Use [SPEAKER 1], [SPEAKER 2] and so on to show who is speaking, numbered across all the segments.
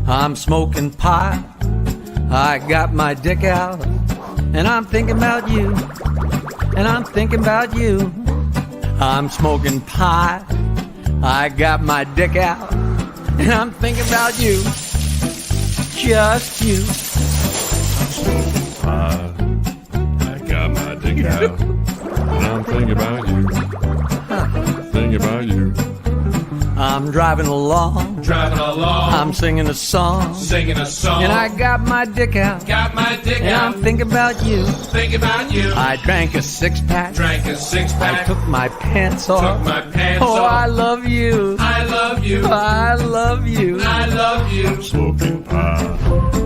[SPEAKER 1] I'm smoking pot, I got my dick out, and I'm thinking about you, and I'm thinking about you. I'm smoking pot, I got my dick out, and I'm thinking about you, just you.
[SPEAKER 2] I got my dick out, and I'm thinking about you, thinking about you.
[SPEAKER 1] I'm driving along, I'm singing a song, and I got my dick out, and I'm thinking about you, I drank a six-pack, I took my pants off, oh, I love you, I love you,
[SPEAKER 2] I'm smoking pot.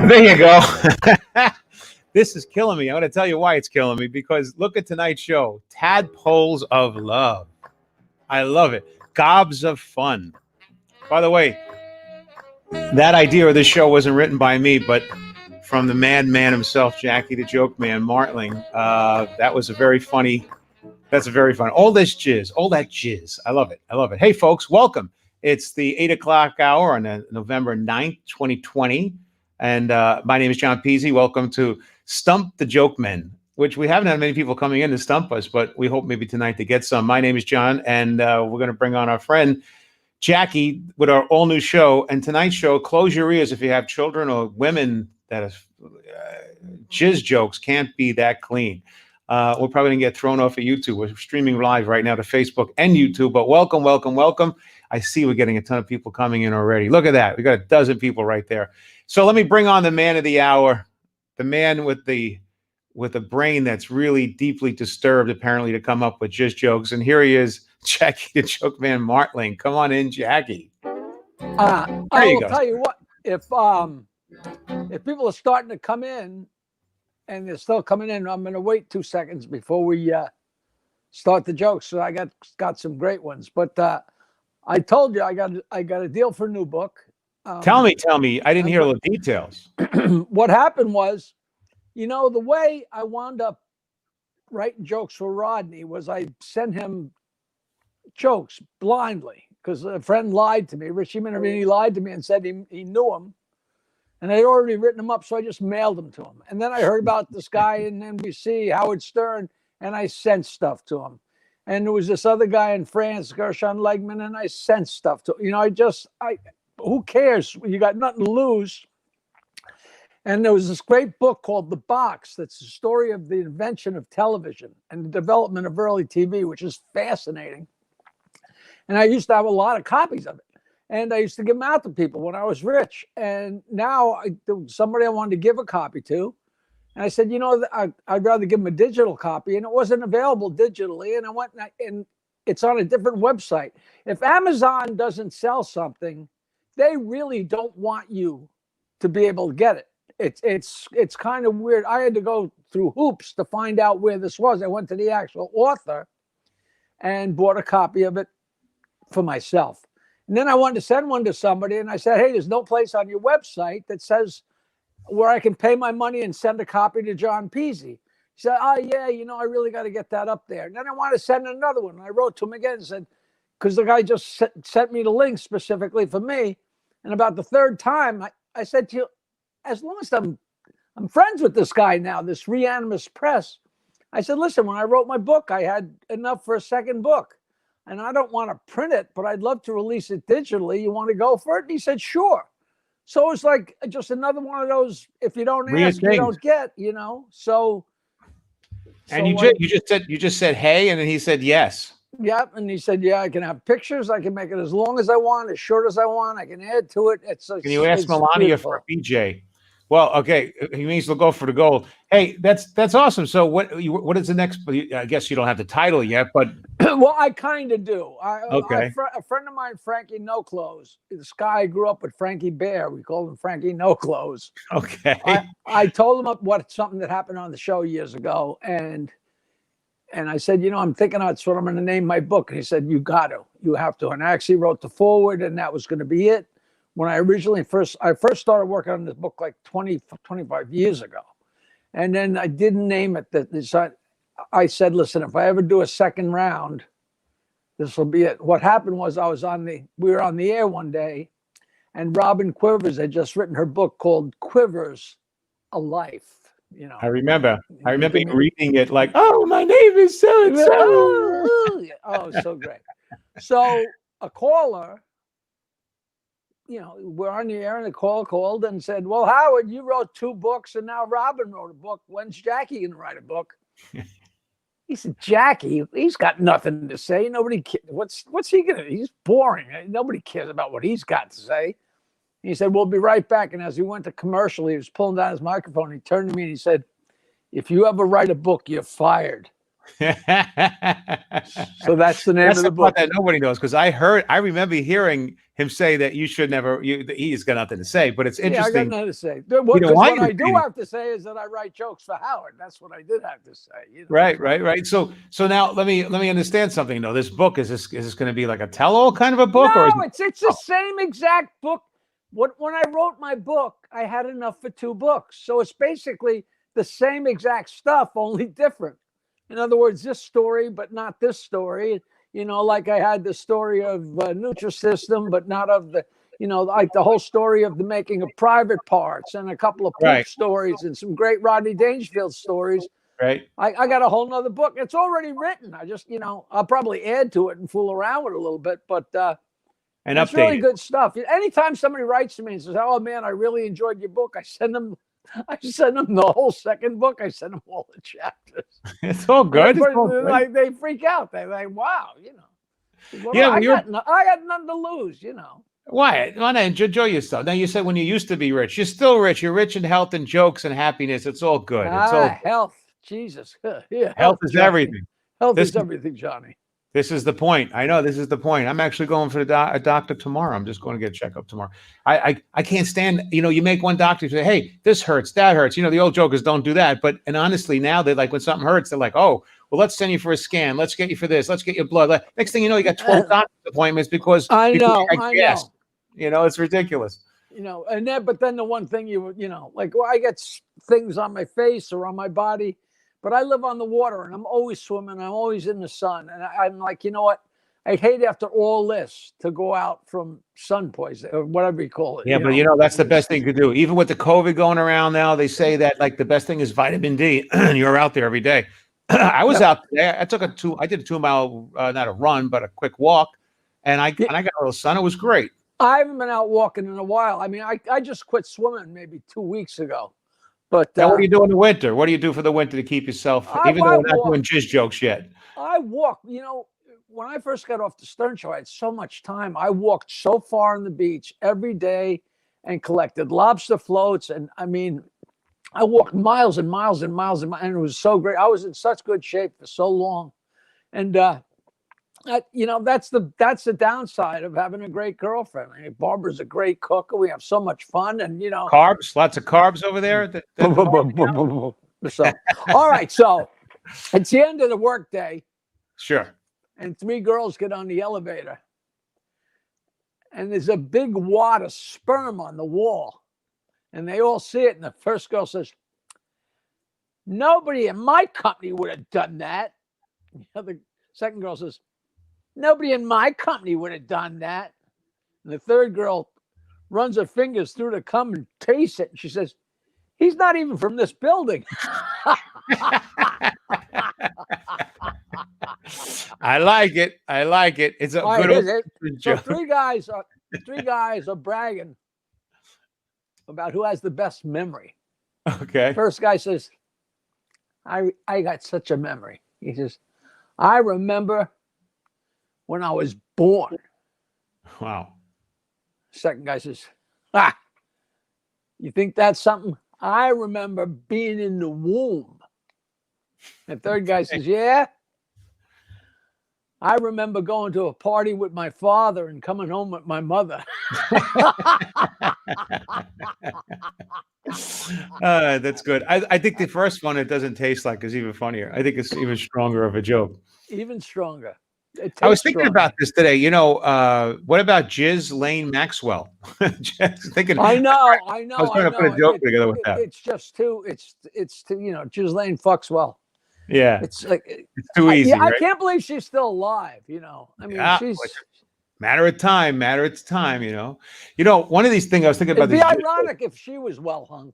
[SPEAKER 3] There you go. This is killing me. I'm going to tell you why it's killing me, because look at tonight's show. Tadpoles of Love. I love it. Gobs of Fun. By the way, that idea of this show wasn't written by me, but from the madman himself, Jackie the Joke Man, Martling. That was a very funny. That's a very fun. All that jizz. I love it. I love it. Hey, folks, welcome. It's the 8 o'clock hour on November 9th, 2020. And my name is John Peasy. Welcome to Stump The Joke Men, which we haven't had many people coming in to stump us, but we hope maybe tonight to get some. My name is John, and we're going to bring on our friend Jackie with our all-new show. And tonight's show, close your ears if you have children or women that have jizz jokes can't be that clean. We're probably going to get thrown off of YouTube. We're streaming live right now to Facebook and YouTube, but welcome, welcome, welcome. I see we're getting a ton of people coming in already. Look at that. We got a dozen people right there. So let me bring on the man of the hour, the man with a brain that's really deeply disturbed, apparently, to come up with just jokes. And here he is, Jackie the Joke Man Martling. Come on in, Jackie.
[SPEAKER 4] I will tell you what, if people are starting to come in and they're still coming in, I'm going to wait 2 seconds before we start the jokes. So I got some great ones. But I told you I got a deal for a new book.
[SPEAKER 3] Tell me. I didn't hear all the details.
[SPEAKER 4] What happened was, the way I wound up writing jokes for Rodney was I sent him jokes blindly because a friend lied to me. Richie Minervini lied to me and said he knew him. And I'd already written them up, so I just mailed them to him. And then I heard about this guy in NBC, Howard Stern, and I sent stuff to him. And there was this other guy in France, Gershon Legman, and I sent stuff to him. Who cares? You got nothing to lose. And there was this great book called The Box that's the story of the invention of television and the development of early TV, which is fascinating. And I used to have a lot of copies of it. And I used to give them out to people when I was rich. And now there was somebody I wanted to give a copy to. And I said, I'd rather give them a digital copy. And it wasn't available digitally. And I went and it's on a different website. If Amazon doesn't sell something, they really don't want you to be able to get it. It's kind of weird. I had to go through hoops to find out where this was. I went to the actual author and bought a copy of it for myself. And then I wanted to send one to somebody, and I said, hey, there's no place on your website that says where I can pay my money and send a copy to John Peasy. He said, oh, yeah, I really got to get that up there. And then I wanted to send another one. And I wrote to him again and said, because the guy just sent me the link specifically for me. And about the third time, I said to you, as long as I'm friends with this guy now, this Reanimus Press, I said, listen, when I wrote my book, I had enough for a second book. And I don't want to print it, but I'd love to release it digitally. You want to go for it? And he said, sure. So it's like just another one of those. If you don't
[SPEAKER 3] Weird
[SPEAKER 4] ask, you
[SPEAKER 3] things.
[SPEAKER 4] don't get. So.
[SPEAKER 3] And
[SPEAKER 4] so
[SPEAKER 3] you just said hey, and then he said yes.
[SPEAKER 4] Yep. And he said, yeah, I can have pictures. I can make it as long as I want, as short as I want. I can add to it.
[SPEAKER 3] Can you ask
[SPEAKER 4] It's
[SPEAKER 3] Melania
[SPEAKER 4] beautiful.
[SPEAKER 3] for a BJ? Well, okay, he means they'll go for the gold. Hey, that's awesome. So what is the next? I guess you don't have the title yet, but
[SPEAKER 4] Well, I kind of do.
[SPEAKER 3] okay.
[SPEAKER 4] A friend of mine, Frankie No Clothes, this guy I grew up with, Frankie Bear. We called him Frankie No Clothes.
[SPEAKER 3] Okay.
[SPEAKER 4] I told him something that happened on the show years ago, and I said, I'm thinking that's what I'm going to name my book. And he said, you have to. And I actually wrote the foreword, and that was going to be it. When I first started working on this book like 25 years ago. And then I didn't name it. I said, listen, if I ever do a second round, this will be it. What happened was we were on the air one day, and Robin Quivers had just written her book called Quivers, A Life.
[SPEAKER 3] I remember you reading it like, oh, my name is so and so.
[SPEAKER 4] Oh, so great. So a caller, we're on the air, and the caller called and said, well, Howard, you wrote 2 books, and now Robin wrote a book. When's Jackie going to write a book? He said, Jackie, he's got nothing to say. Nobody cares. What's he going to, he's boring. Nobody cares about what he's got to say. He said, we'll be right back. And as he went to commercial, he was pulling down his microphone. He turned to me and he said, if you ever write a book, you're fired. So that's the name of the book.
[SPEAKER 3] That nobody knows, because I remember hearing him say that you should never. He's got nothing to say, but it's interesting.
[SPEAKER 4] Yeah, I got nothing to say. What I do have to say is that I write jokes for Howard. That's what I did have to say.
[SPEAKER 3] Right. So now let me understand something. though. This book is this going to be like a tell-all kind of a book?
[SPEAKER 4] No,
[SPEAKER 3] or
[SPEAKER 4] it's the same exact book. When I wrote my book, I had enough for 2 books. So it's basically the same exact stuff, only different. In other words, this story, but not this story. Like I had the story of Nutrisystem, but not of the, like the whole story of the making of Private Parts, and a couple of poop stories, and some great Rodney Dangerfield stories.
[SPEAKER 3] Right.
[SPEAKER 4] I got a whole nother book. It's already written. I just, I'll probably add to it and fool around with it a little bit, but
[SPEAKER 3] and
[SPEAKER 4] it's really good stuff. Anytime somebody writes to me and says, oh man, I really enjoyed your book, I send them the whole second book. I send them all the chapters.
[SPEAKER 3] It's all good.
[SPEAKER 4] Like, they freak out. They're like, wow, I got nothing to lose,
[SPEAKER 3] Why not enjoy yourself? Now, you said when you used to be rich, you're still rich. You're rich in health and jokes and happiness. It's all good. It's all
[SPEAKER 4] health. Jesus. Yeah,
[SPEAKER 3] health is
[SPEAKER 4] Johnny.
[SPEAKER 3] everything.
[SPEAKER 4] Health is everything, Johnny.
[SPEAKER 3] This is the point. I know this is the point. I'm actually going for a doctor tomorrow. I'm just going to get a checkup tomorrow. I can't stand, you make one doctor say, hey, this hurts, that hurts. The old jokers don't do that. And honestly, now they're like, when something hurts, they're like, oh, well, let's send you for a scan. Let's get you for this. Let's get your blood. Next thing you know, you got 12 doctor's appointments because
[SPEAKER 4] I know.
[SPEAKER 3] It's ridiculous.
[SPEAKER 4] But then the one thing I get things on my face or on my body, but I live on the water, and I'm always swimming. I'm always in the sun. And I'm like, you know what? I hate after all this to go out from sun poisoning or whatever you call it.
[SPEAKER 3] Yeah, but that's the best thing you could do. Even with the COVID going around now, they say that like the best thing is vitamin D. And you're out there every day. I was out there. I did a 2-mile, not a run, but a quick walk. And I got a little sun. It was great.
[SPEAKER 4] I haven't been out walking in a while. I mean, I just quit swimming maybe 2 weeks ago. But
[SPEAKER 3] now, what do you do in the winter? What do you do for the winter to keep yourself, even though we're not doing jizz jokes yet?
[SPEAKER 4] I walk. When I first got off the Stern Show, I had so much time. I walked so far on the beach every day and collected lobster floats. And I mean, I walked miles and miles and miles, and it was so great. I was in such good shape for so long. And, that's the downside of having a great girlfriend. I mean, Barbara's a great cook. We have so much fun, and
[SPEAKER 3] carbs, lots of carbs over there.
[SPEAKER 4] So, all right. So it's the end of the workday.
[SPEAKER 3] Sure.
[SPEAKER 4] And 3 girls get on the elevator, and there's a big wad of sperm on the wall, and they all see it. And the first girl says, "Nobody in my company would have done that." The second girl says, "Nobody in my company would have done that." And the third girl runs her fingers through the cum and tastes it. And she says, "He's not even from this building."
[SPEAKER 3] I like it. It's a good
[SPEAKER 4] joke. So 3 guys are bragging about who has the best memory.
[SPEAKER 3] Okay.
[SPEAKER 4] First guy says, I got such a memory. He says, I remember when I was born.
[SPEAKER 3] Wow.
[SPEAKER 4] Second guy says, you think that's something? I remember being in the womb. And third guy says, yeah. I remember going to a party with my father and coming home with my mother.
[SPEAKER 3] That's good. I think the first one, it doesn't taste like, is even funnier. I think it's even stronger of a joke.
[SPEAKER 4] Even stronger.
[SPEAKER 3] I was thinking about this today. You know, what about Jizz Lane Maxwell? Just thinking.
[SPEAKER 4] I know.
[SPEAKER 3] I was trying to put a joke together with that.
[SPEAKER 4] It's just too. It's too. You know, Ghislaine fucks well.
[SPEAKER 3] Yeah,
[SPEAKER 4] it's like
[SPEAKER 3] it's too easy.
[SPEAKER 4] Yeah,
[SPEAKER 3] right?
[SPEAKER 4] I can't believe she's still alive. You know, I mean, she's
[SPEAKER 3] matter of time. Matter of time. You know. One of these things I was thinking about.
[SPEAKER 4] It'd be ironic if she was well hung.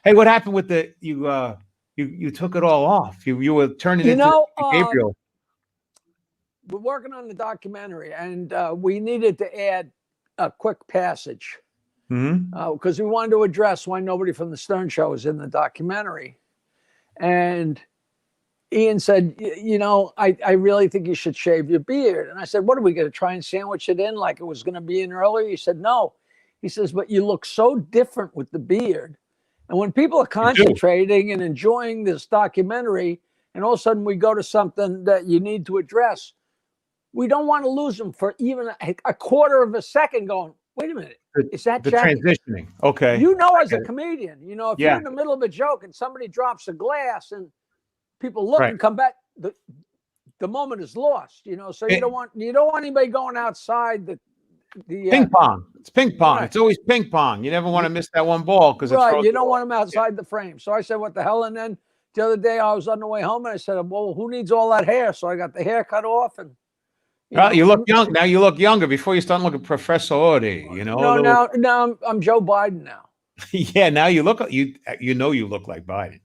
[SPEAKER 3] Hey, what happened with the you took it all off. You were turning into Gabriel.
[SPEAKER 4] We're working on the documentary, and we needed to add a quick passage because we wanted to address why nobody from the Stern Show is in the documentary. And Ian said, I really think you should shave your beard. And I said, what are we going to try and sandwich it in like it was going to be in earlier? He said, no. He says, but you look so different with the beard. And when people are concentrating and enjoying this documentary, and all of a sudden we go to something that you need to address, we don't want to lose them for even a quarter of a second going, wait a minute, is that
[SPEAKER 3] the
[SPEAKER 4] Jackie?
[SPEAKER 3] Transitioning? Okay.
[SPEAKER 4] As a comedian, if you're in the middle of a joke and somebody drops a glass and people look and come back, the moment is lost, so you don't want anybody going outside the
[SPEAKER 3] ping pong. It's ping pong. Right. It's always ping pong. You never want to miss that one ball because
[SPEAKER 4] you don't want them outside the frame. So I said, what the hell? And then the other day I was on the way home and I said, well, who needs all that hair? So I got the hair cut off and
[SPEAKER 3] you look young. Now you look younger before you start looking professor-y,
[SPEAKER 4] No, now I'm Joe Biden now.
[SPEAKER 3] Yeah, now you look you look like Biden.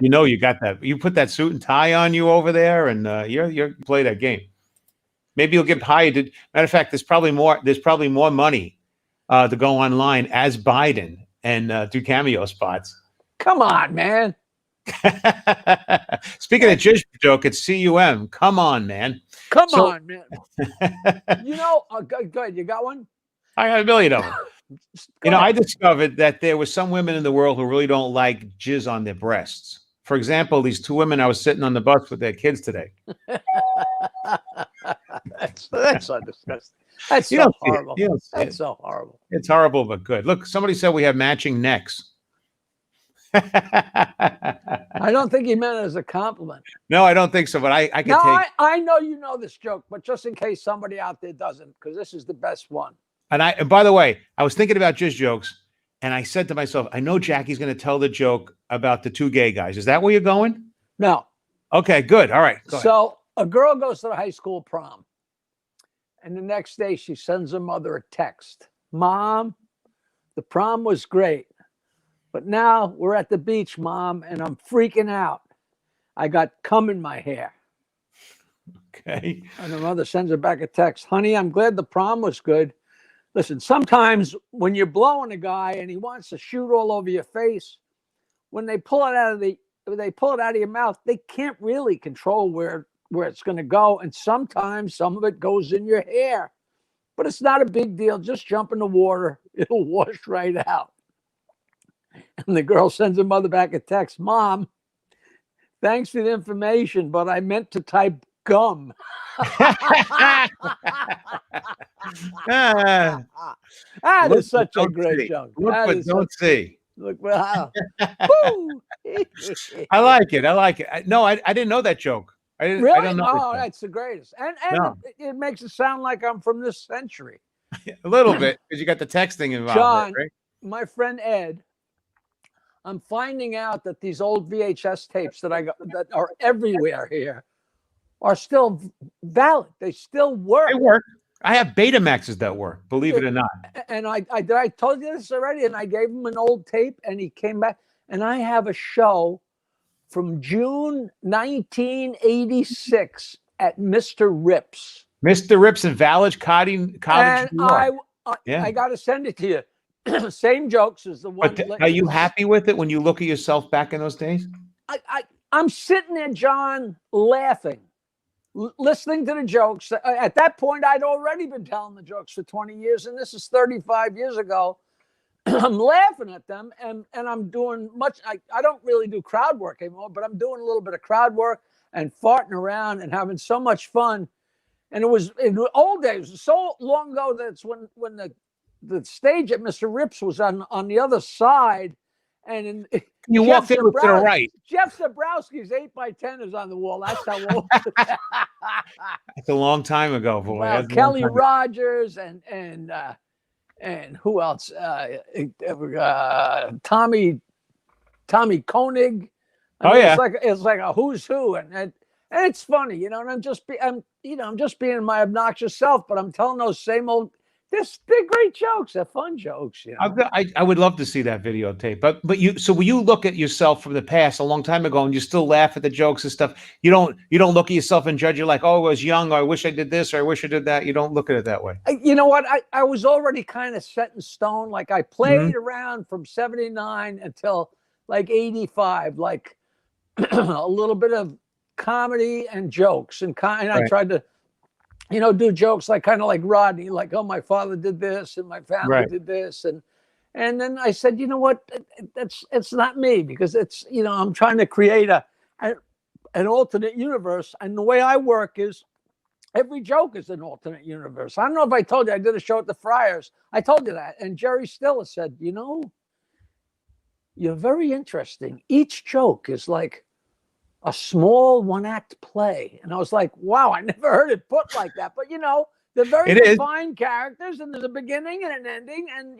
[SPEAKER 3] You got that. You put that suit and tie on you over there, and you play that game. Maybe you'll get hired. Matter of fact, there's probably more money to go online as Biden and do cameo spots.
[SPEAKER 4] Come on, man.
[SPEAKER 3] Speaking of Jizz joke, it's CUM. Come on, man.
[SPEAKER 4] Come on, man. Good. You got one?
[SPEAKER 3] I got a million of them. I discovered that there were some women in the world who really don't like jizz on their breasts. For example, these two women I was sitting on the bus with their kids today.
[SPEAKER 4] That's so disgusting. That's so horrible. That's so horrible.
[SPEAKER 3] It's horrible, but good. Look, somebody said we have matching necks.
[SPEAKER 4] I don't think he meant it as a compliment.
[SPEAKER 3] No, I don't think so, but I can take.
[SPEAKER 4] I know you know this joke, but just in case somebody out there doesn't, because this is the best one.
[SPEAKER 3] And by the way, I was thinking about jizz jokes, and I said to myself, I know Jackie's going to tell the joke about the two gay guys. Is that where you're going?
[SPEAKER 4] No.
[SPEAKER 3] Okay, good. All right.
[SPEAKER 4] So a girl goes to the high school prom, and the next day she sends her mother a text. Mom, the prom was great, but now we're at the beach, Mom, and I'm freaking out. I got cum in my hair.
[SPEAKER 3] Okay.
[SPEAKER 4] And her mother sends her back a text. Honey, I'm glad the prom was good. Listen, sometimes when you're blowing a guy and he wants to shoot all over your face, when they pull it out of your mouth, they can't really control where it's going to go. And sometimes some of it goes in your hair, but it's not a big deal. Just jump in the water. It'll wash right out. And the girl sends her mother back a text. Mom, thanks for the information, but I meant to type gum. That is such a great joke.
[SPEAKER 3] Look, but don't see.
[SPEAKER 4] Look, wow.
[SPEAKER 3] I like it. I didn't know that joke.
[SPEAKER 4] Really?
[SPEAKER 3] I don't know.
[SPEAKER 4] Oh, that's the greatest. And it makes it sound like I'm from this century.
[SPEAKER 3] A little bit, because you got the texting involved.
[SPEAKER 4] John,
[SPEAKER 3] right?
[SPEAKER 4] My friend Ed, I'm finding out that these old VHS tapes that are everywhere here are still valid. They still work.
[SPEAKER 3] They work. I have Betamaxes that work, believe it or not.
[SPEAKER 4] And I told you this already, and I gave him an old tape, and he came back, and I have a show from June 1986 at Mr. Rips.
[SPEAKER 3] Mr. Rips in Village Cottage.
[SPEAKER 4] And
[SPEAKER 3] Yeah.
[SPEAKER 4] I got to send it to you. Same jokes as the one.
[SPEAKER 3] But are you happy with it when you look at yourself back in those days?
[SPEAKER 4] I'm sitting there, John, laughing, listening to the jokes. At that point, I'd already been telling the jokes for 20 years, and this is 35 years ago. I'm laughing at them, and I'm doing much. I don't really do crowd work anymore, but I'm doing a little bit of crowd work and farting around and having so much fun. And it was in the old days, so long ago, that's when the stage at Mr. Rips was on the other side, and
[SPEAKER 3] You walked in to the right.
[SPEAKER 4] Jeff Zabrowski's 8x10 is on the wall. That's how old.
[SPEAKER 3] It's a long time ago, boy.
[SPEAKER 4] Well, Kelly Rogers and who else? Tommy Koenig. I mean, it's like a who's who, and it's funny, you know. And I'm just being my obnoxious self, but I'm telling those same old. They're great jokes. They're fun jokes. You know?
[SPEAKER 3] I would love to see that videotape. But will you look at yourself from the past a long time ago and you still laugh at the jokes and stuff? You don't look at yourself and judge. You're like, oh, I was young, or I wish I did this, or I wish I did that. You don't look at it that way.
[SPEAKER 4] You know what? I was already kind of set in stone. Like I played around from 79 until like 85, like a little bit of comedy and jokes, and I tried to, do jokes like kind of like Rodney, like, oh, my father did this and my family did this. And then I said, you know what, it's not me, because it's, I'm trying to create an alternate universe. And the way I work is every joke is an alternate universe. I don't know if I told you, I did a show at the Friars. I told you that. And Jerry Stiller said, you're very interesting. Each joke is like a small one-act play. And I was like, wow, I never heard it put like that. But, they're very defined characters, and there's a beginning and an ending, and,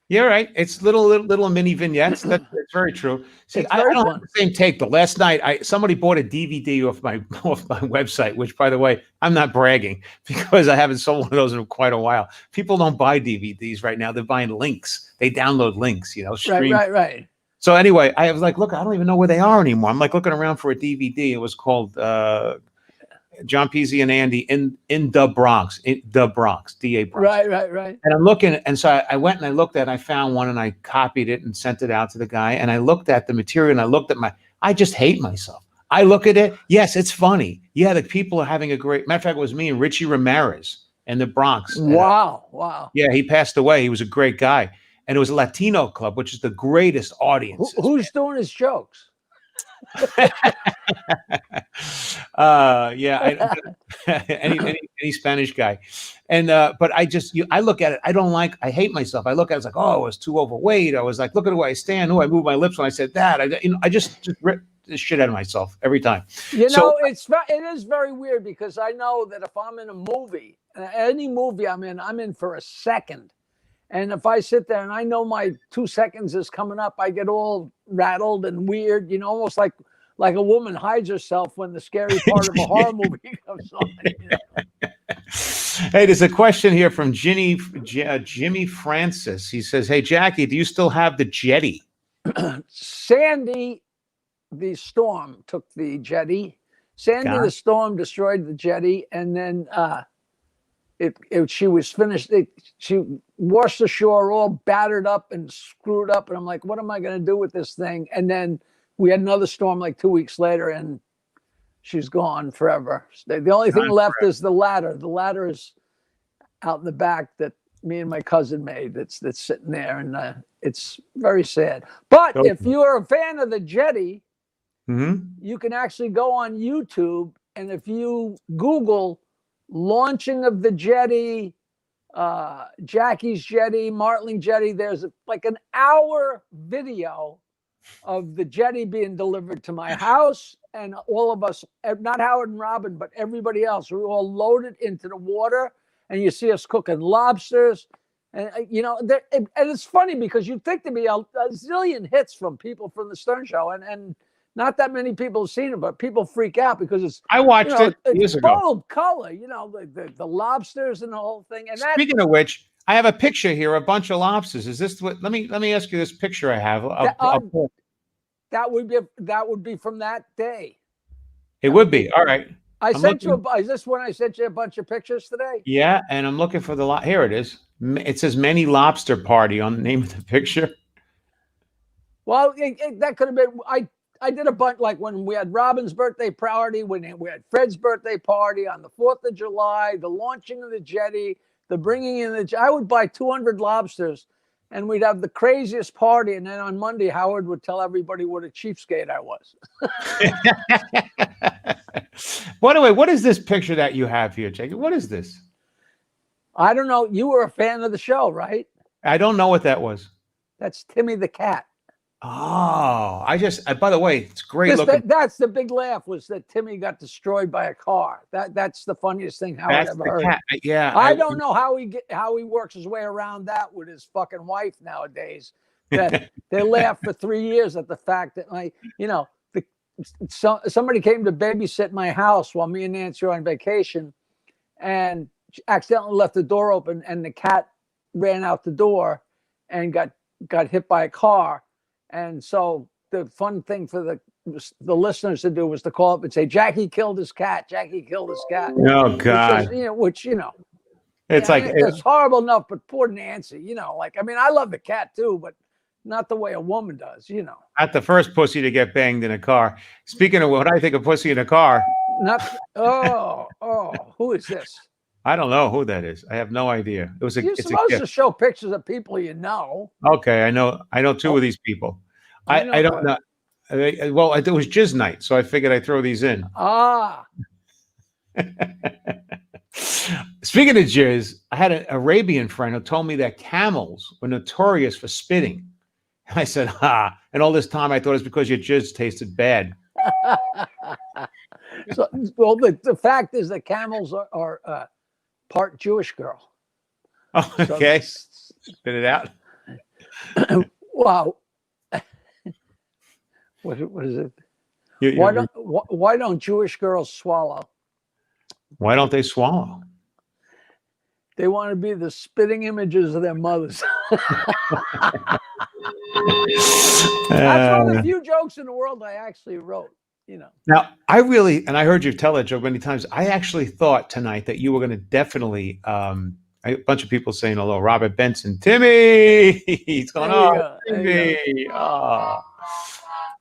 [SPEAKER 3] You're right. It's little mini vignettes. That's very true. See, I don't have the same take, but last night somebody bought a DVD off my website, which, by the way, I'm not bragging, because I haven't sold one of those in quite a while. People don't buy DVDs right now. They're buying links. They download links, stream.
[SPEAKER 4] Right.
[SPEAKER 3] So anyway, I was like, look, I don't even know where they are anymore. I'm like looking around for a DVD. It was called John Peasy and Andy in the Bronx, DA Bronx.
[SPEAKER 4] Right.
[SPEAKER 3] And I'm looking, and so I went and I looked at it, and I found one, and I copied it and sent it out to the guy. And I looked at the material, and I looked at I just hate myself. I look at it. Yes, it's funny. Yeah, the people are having a great, matter of fact, it was me and Richie Ramirez in the Bronx.
[SPEAKER 4] Wow.
[SPEAKER 3] Yeah, he passed away. He was a great guy. And it was a Latino club, which is the greatest audience.
[SPEAKER 4] Who's doing his jokes?
[SPEAKER 3] Any Spanish guy. And but I look at it, I hate myself. I look at it, it's like, oh, I was too overweight. I was like, look at the way I stand. I moved my lips when I said that. I just ripped the shit out of myself every time.
[SPEAKER 4] It is very weird, because I know that if I'm in a movie, any movie I'm in for a second. And if I sit there and I know my 2 seconds is coming up, I get all rattled and weird, almost like a woman hides herself when the scary part of a horror movie comes on.
[SPEAKER 3] Hey, there's a question here from Jimmy Francis. He says, hey, Jackie, do you still have the jetty?
[SPEAKER 4] Sandy, the storm, took the jetty. Sandy, the storm, destroyed the jetty, and then she was finished. She washed ashore all battered up and screwed up. And I'm like, what am I going to do with this thing? And then we had another storm like 2 weeks later, and she's gone forever. The only thing left is the ladder. The ladder is out in the back that me and my cousin made. That's sitting there, and it's very sad. But if you're a fan of the jetty, you can actually go on YouTube, and if you Google launching of the jetty, Jackie's jetty, Martling jetty, there's like an hour video of the jetty being delivered to my house, and all of us, not Howard and Robin, but everybody else, we all loaded into the water, and you see us cooking lobsters. And and it's funny, because you'd think there'd be a zillion hits from people from the Stern Show, and not that many people have seen it, but people freak out because
[SPEAKER 3] I watched it years ago.
[SPEAKER 4] Bold color, the lobsters and the whole thing. And
[SPEAKER 3] speaking of which, I have a picture here, a bunch of lobsters. Is this what? Let me ask you this picture I have.
[SPEAKER 4] That would be from that day.
[SPEAKER 3] It would be. All right.
[SPEAKER 4] I
[SPEAKER 3] I'm
[SPEAKER 4] sent you
[SPEAKER 3] looking-
[SPEAKER 4] is this when I sent you a bunch of pictures today?
[SPEAKER 3] Yeah, and I'm looking for the here it is. It says Many Lobster Party on the name of the picture.
[SPEAKER 4] Well, that could have been. I did a bunch, like when we had Robin's birthday party, when we had Fred's birthday party on the 4th of July, the launching of the jetty, the bringing in I would buy 200 lobsters and we'd have the craziest party. And then on Monday, Howard would tell everybody what a cheapskate I was.
[SPEAKER 3] By the way, what is this picture that you have here, Jake? What is this?
[SPEAKER 4] I don't know. You were a fan of the show, right?
[SPEAKER 3] I don't know what that was.
[SPEAKER 4] That's Timmy the cat.
[SPEAKER 3] Oh, by the way, it's great looking.
[SPEAKER 4] That's the big laugh, was that Timmy got destroyed by a car. That's the funniest thing Howard
[SPEAKER 3] That's
[SPEAKER 4] ever
[SPEAKER 3] the
[SPEAKER 4] heard.
[SPEAKER 3] cat. Yeah.
[SPEAKER 4] I don't know how he works his way around that with his fucking wife nowadays. That they laugh for 3 years at the fact that somebody came to babysit my house while me and Nancy were on vacation, and she accidentally left the door open, and the cat ran out the door and got hit by a car. And so the fun thing for the listeners to do was to call up and say, "Jackie killed his cat. Jackie killed his cat."
[SPEAKER 3] Oh God.
[SPEAKER 4] Which
[SPEAKER 3] It's
[SPEAKER 4] it's horrible enough, but poor Nancy, I love the cat too, but not the way a woman does,
[SPEAKER 3] Not the first pussy to get banged in a car. Speaking of what I think of pussy in a car,
[SPEAKER 4] Who is this?
[SPEAKER 3] I don't know who that is. I have no idea.
[SPEAKER 4] You're
[SPEAKER 3] it's a
[SPEAKER 4] supposed
[SPEAKER 3] gift.
[SPEAKER 4] to show pictures of people you know.
[SPEAKER 3] Okay, I know two of these people. I don't know. Well, it was Jizz night, so I figured I'd throw these in. Speaking of Jizz, I had an Arabian friend who told me that camels were notorious for spitting. I said, and all this time I thought it's because your jizz tasted bad.
[SPEAKER 4] The fact is that camels are part Jewish girl.
[SPEAKER 3] Oh, okay. Spit it out.
[SPEAKER 4] Wow. What is it? Why don't Jewish girls swallow?
[SPEAKER 3] Why don't they swallow?
[SPEAKER 4] They want to be the spitting images of their mothers. That's one of the few jokes in the world I actually wrote.
[SPEAKER 3] Now, I heard you tell that joke many times. I actually thought tonight that you were going to definitely, a bunch of people saying hello. Robert Benson, Timmy, he's going, Timmy. Oh,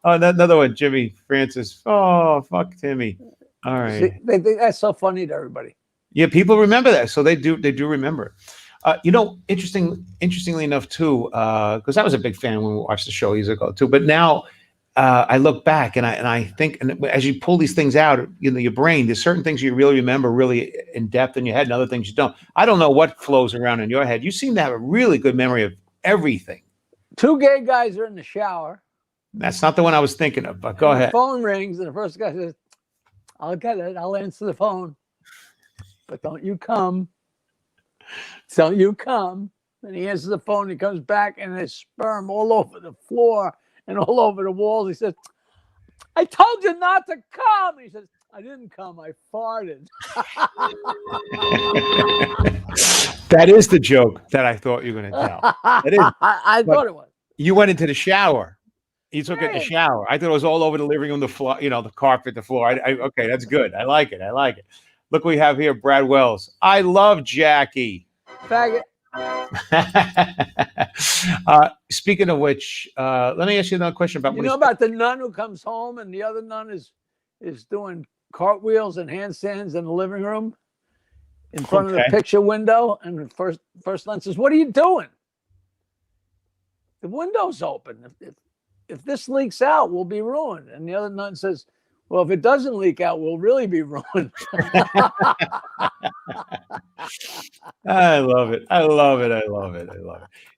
[SPEAKER 3] another one, Jimmy Francis. Oh, fuck Timmy. All right.
[SPEAKER 4] See, they think that's so funny to everybody.
[SPEAKER 3] Yeah, people remember that, so they do remember it. Interestingly enough, too, because I was a big fan when we watched the show years ago, too. But now I look back and I think, and as you pull these things out, your brain, there's certain things you really remember really in depth in your head, and other things you don't. I don't know what flows around in your head. You seem to have a really good memory of everything.
[SPEAKER 4] 2 gay guys are in the shower.
[SPEAKER 3] That's not the one I was thinking of, but go ahead.
[SPEAKER 4] The phone rings, and the first guy says, "I'll get it. I'll answer the phone. But don't you come. Don't you come." And he answers the phone. He comes back, and there's sperm all over the floor and all over the walls. He says, "I told you not to come." He says, "I didn't come. I farted."
[SPEAKER 3] That is the joke that I thought you were going to tell. That is.
[SPEAKER 4] I thought it was.
[SPEAKER 3] You went into the shower. You took it in the shower. I thought it was all over the living room, the floor, the carpet, the floor. Okay, that's good. I like it. Look what we have here, Brad Wells. I love Jackie.
[SPEAKER 4] Faggot.
[SPEAKER 3] Speaking of which, let me ask you another question about.
[SPEAKER 4] You know about the nun who comes home and the other nun is doing cartwheels and handstands in the living room in front of the picture window, and the first nun says, "What are you doing? The window's open. If this leaks out, we'll be ruined." And the other nun says, "Well, if it doesn't leak out, we'll really be ruined."
[SPEAKER 3] I love it.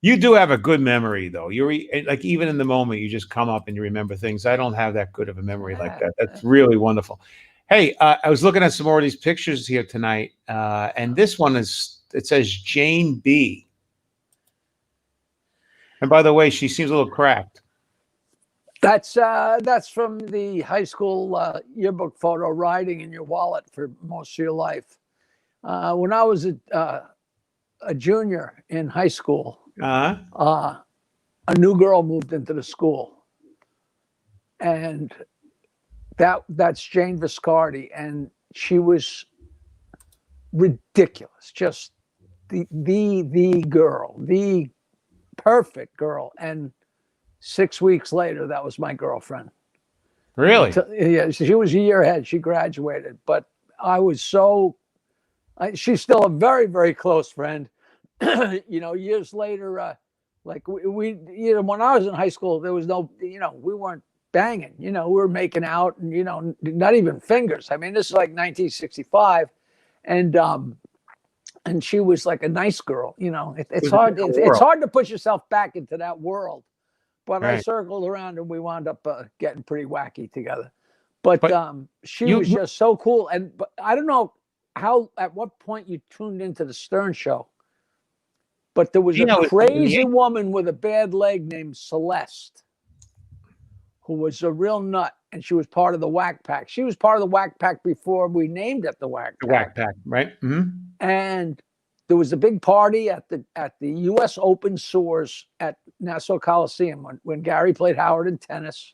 [SPEAKER 3] You do have a good memory, though. You're like, even in the moment, you just come up and you remember things. I don't have that good of a memory like that. That's really wonderful. Hey, I was looking at some more of these pictures here tonight, and this one it says Jane B. And by the way, she seems a little cracked.
[SPEAKER 4] That's from the high school yearbook photo, riding in your wallet for most of your life. When I was a junior in high school, a new girl moved into the school, and that's Jane Viscardi, and she was ridiculous, just the girl, the perfect girl. And 6 weeks later, that was my girlfriend.
[SPEAKER 3] Really?
[SPEAKER 4] Yeah, she was a year ahead. She graduated, but I was so. She's still a very, very close friend. Years later, like we, when I was in high school, there was no, we weren't banging. We were making out, and not even fingers. I mean, this is like 1965, and she was like a nice girl. It's hard. It's hard to push yourself back into that world. But I circled around and we wound up getting pretty wacky together. But she was just so cool. But I don't know at what point you tuned into the Stern Show. But there was a crazy woman with a bad leg named Celeste, who was a real nut. And she was part of the Whack Pack. She was part of the Whack Pack before we named it the Whack Pack.
[SPEAKER 3] The Whack Pack, right? Mm-hmm.
[SPEAKER 4] And there was a big party at the U.S. Open Source at Nassau Coliseum when Gary played Howard in tennis.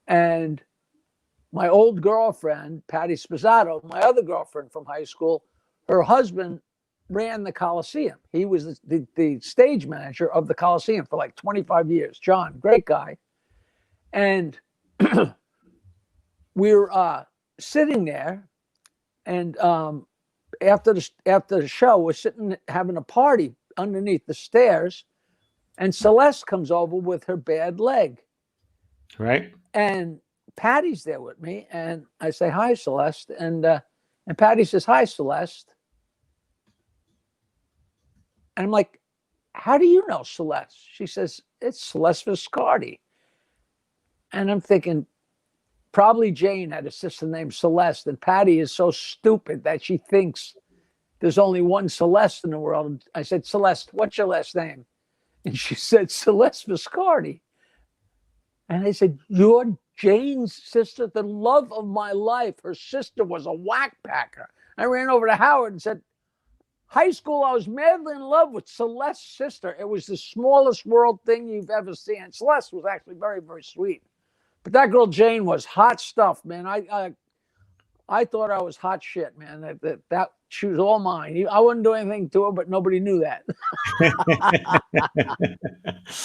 [SPEAKER 4] And my old girlfriend, Patty Spizzato, my other girlfriend from high school, her husband ran the Coliseum. He was the stage manager of the Coliseum for like 25 years. John, great guy. And we were sitting there, and after the show, we're sitting having a party underneath the stairs, and Celeste comes over with her bad leg.
[SPEAKER 3] Right.
[SPEAKER 4] And Patty's there with me, and I say, "Hi, Celeste," and Patty says, "Hi, Celeste," and I'm like, "How do you know Celeste?" She says, "It's Celeste Viscardi," and I'm thinking, probably Jane had a sister named Celeste, and Patty is so stupid that she thinks there's only one Celeste in the world. I said, "Celeste, what's your last name?" And she said, "Celeste Viscardi." And I said, "You're Jane's sister, the love of my life. Her sister was a whack packer." I ran over to Howard and said, "High school, I was madly in love with Celeste's sister. It was the smallest world thing you've ever seen." And Celeste was actually very, very sweet. But that girl Jane was hot stuff, man. I thought I was hot shit, man. That she was all mine. I wouldn't do anything to her, but nobody knew that.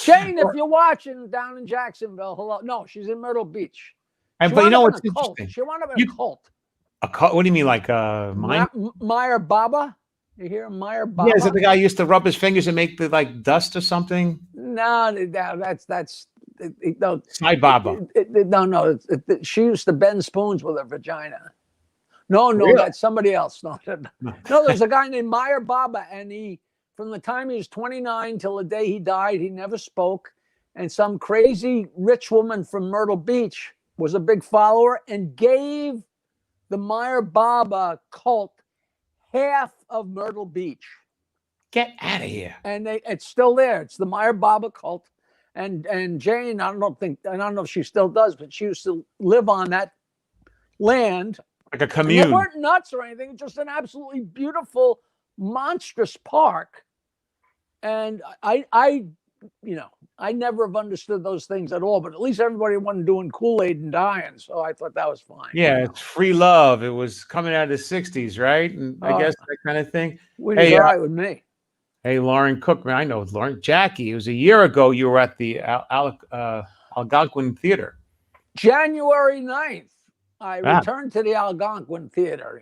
[SPEAKER 4] Jane, if you're watching down in Jacksonville, hello. No, she's in Myrtle Beach.
[SPEAKER 3] But you know what's interesting?
[SPEAKER 4] She wound up in a cult.
[SPEAKER 3] A cult? What do you mean, like
[SPEAKER 4] Meyer Baba? You hear Meyer Baba?
[SPEAKER 3] Yeah, is that the guy who used to rub his fingers and make the dust or something?
[SPEAKER 4] No, that's. No,
[SPEAKER 3] Sai Baba.
[SPEAKER 4] No. She used to bend spoons with her vagina. No, really? That's somebody else. No, there's a guy named Meyer Baba, and he, from the time he was 29 till the day he died, he never spoke. And some crazy rich woman from Myrtle Beach was a big follower and gave the Meyer Baba cult half of Myrtle Beach.
[SPEAKER 3] Get out of here.
[SPEAKER 4] And it's still there. It's the Meyer Baba cult. And Jane, I don't know if she still does, but she used to live on that land.
[SPEAKER 3] Like a commune.
[SPEAKER 4] And they weren't nuts or anything, just an absolutely beautiful, monstrous park. And I never have understood those things at all, but at least everybody wasn't doing Kool-Aid and dying. So I thought that was fine.
[SPEAKER 3] Yeah, it's free love. It was coming out of the 60s, right? And I guess that kind of thing.
[SPEAKER 4] Which is all right with me.
[SPEAKER 3] Hey, Lauren Cook, man, I know Lauren. Jackie, it was a year ago you were at the Algonquin Theater.
[SPEAKER 4] January 9th, I returned to the Algonquin Theater.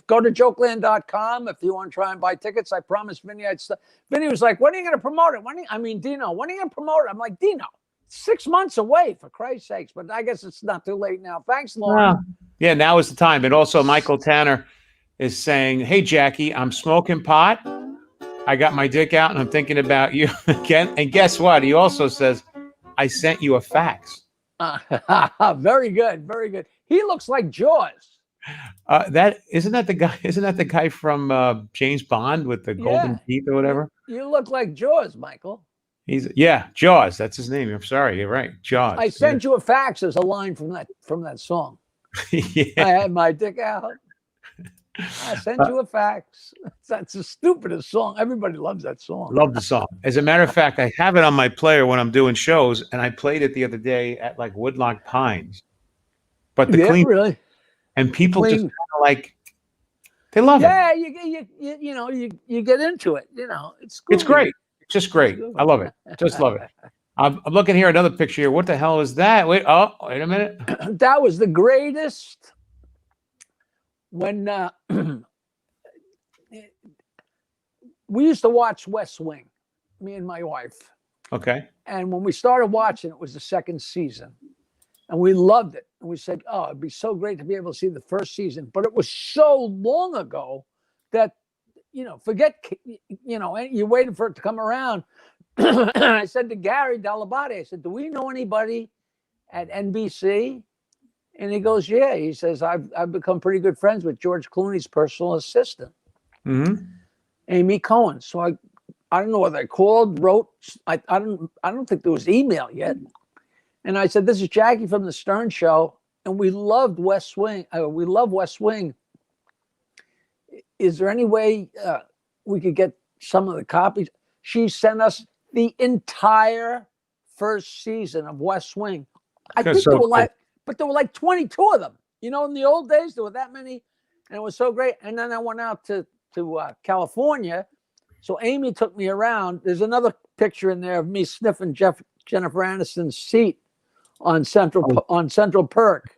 [SPEAKER 4] Go to jokeland.com if you want to try and buy tickets. I promised Vinny Vinny was like, "When are you going to promote it?" Dino, when are you going to promote it? I'm like, "Dino, 6 months away, for Christ's sakes." But I guess it's not too late now. Thanks, Lauren.
[SPEAKER 3] Yeah, now is the time. And also Michael Tanner is saying, "Hey, Jackie, I'm smoking pot. I got my dick out and I'm thinking about you again." And guess what? He also says, "I sent you a fax."
[SPEAKER 4] Very good. Very good. He looks like Jaws.
[SPEAKER 3] Isn't that the guy from James Bond with the golden teeth or whatever?
[SPEAKER 4] You look like Jaws, Michael.
[SPEAKER 3] Jaws. That's his name. I'm sorry. You're right. Jaws.
[SPEAKER 4] I sent you a fax as a line from that song.
[SPEAKER 3] Yeah.
[SPEAKER 4] I had my dick out. I sent you a fax. That's the stupidest song. Everybody loves that song.
[SPEAKER 3] Love the song. As a matter of fact, I have it on my player when I'm doing shows, and I played it the other day at like Woodlock Pines. But really, and people just kind of like, they love it.
[SPEAKER 4] Yeah, you get into it. It's good.
[SPEAKER 3] It's great. It's just great. I love it. Just love it. I'm looking here, another picture here. What the hell is that? Wait a minute.
[SPEAKER 4] That was the greatest when we used to watch West Wing, me and my wife.
[SPEAKER 3] Okay.
[SPEAKER 4] And when we started watching, it was the second season. And we loved it. And we said, oh, it'd be so great to be able to see the first season. But it was so long ago that, forget, you waited for it to come around. I said to Gary Delabate, I said, do we know anybody at NBC? And he goes, yeah. He says, I've become pretty good friends with George Clooney's personal assistant, Amy Cohen. So I don't know whether I called, wrote. I don't think there was email yet. And I said, this is Jackie from the Stern Show, and we loved West Wing. We love West Wing. Is there any way we could get some of the copies? She sent us the entire first season of West Wing. I think there were like 22 of them. In the old days, there were that many, and it was so great. And then I went out to California. So Amy took me around. There's another picture in there of me sniffing Jennifer Aniston's seat on Central Perk.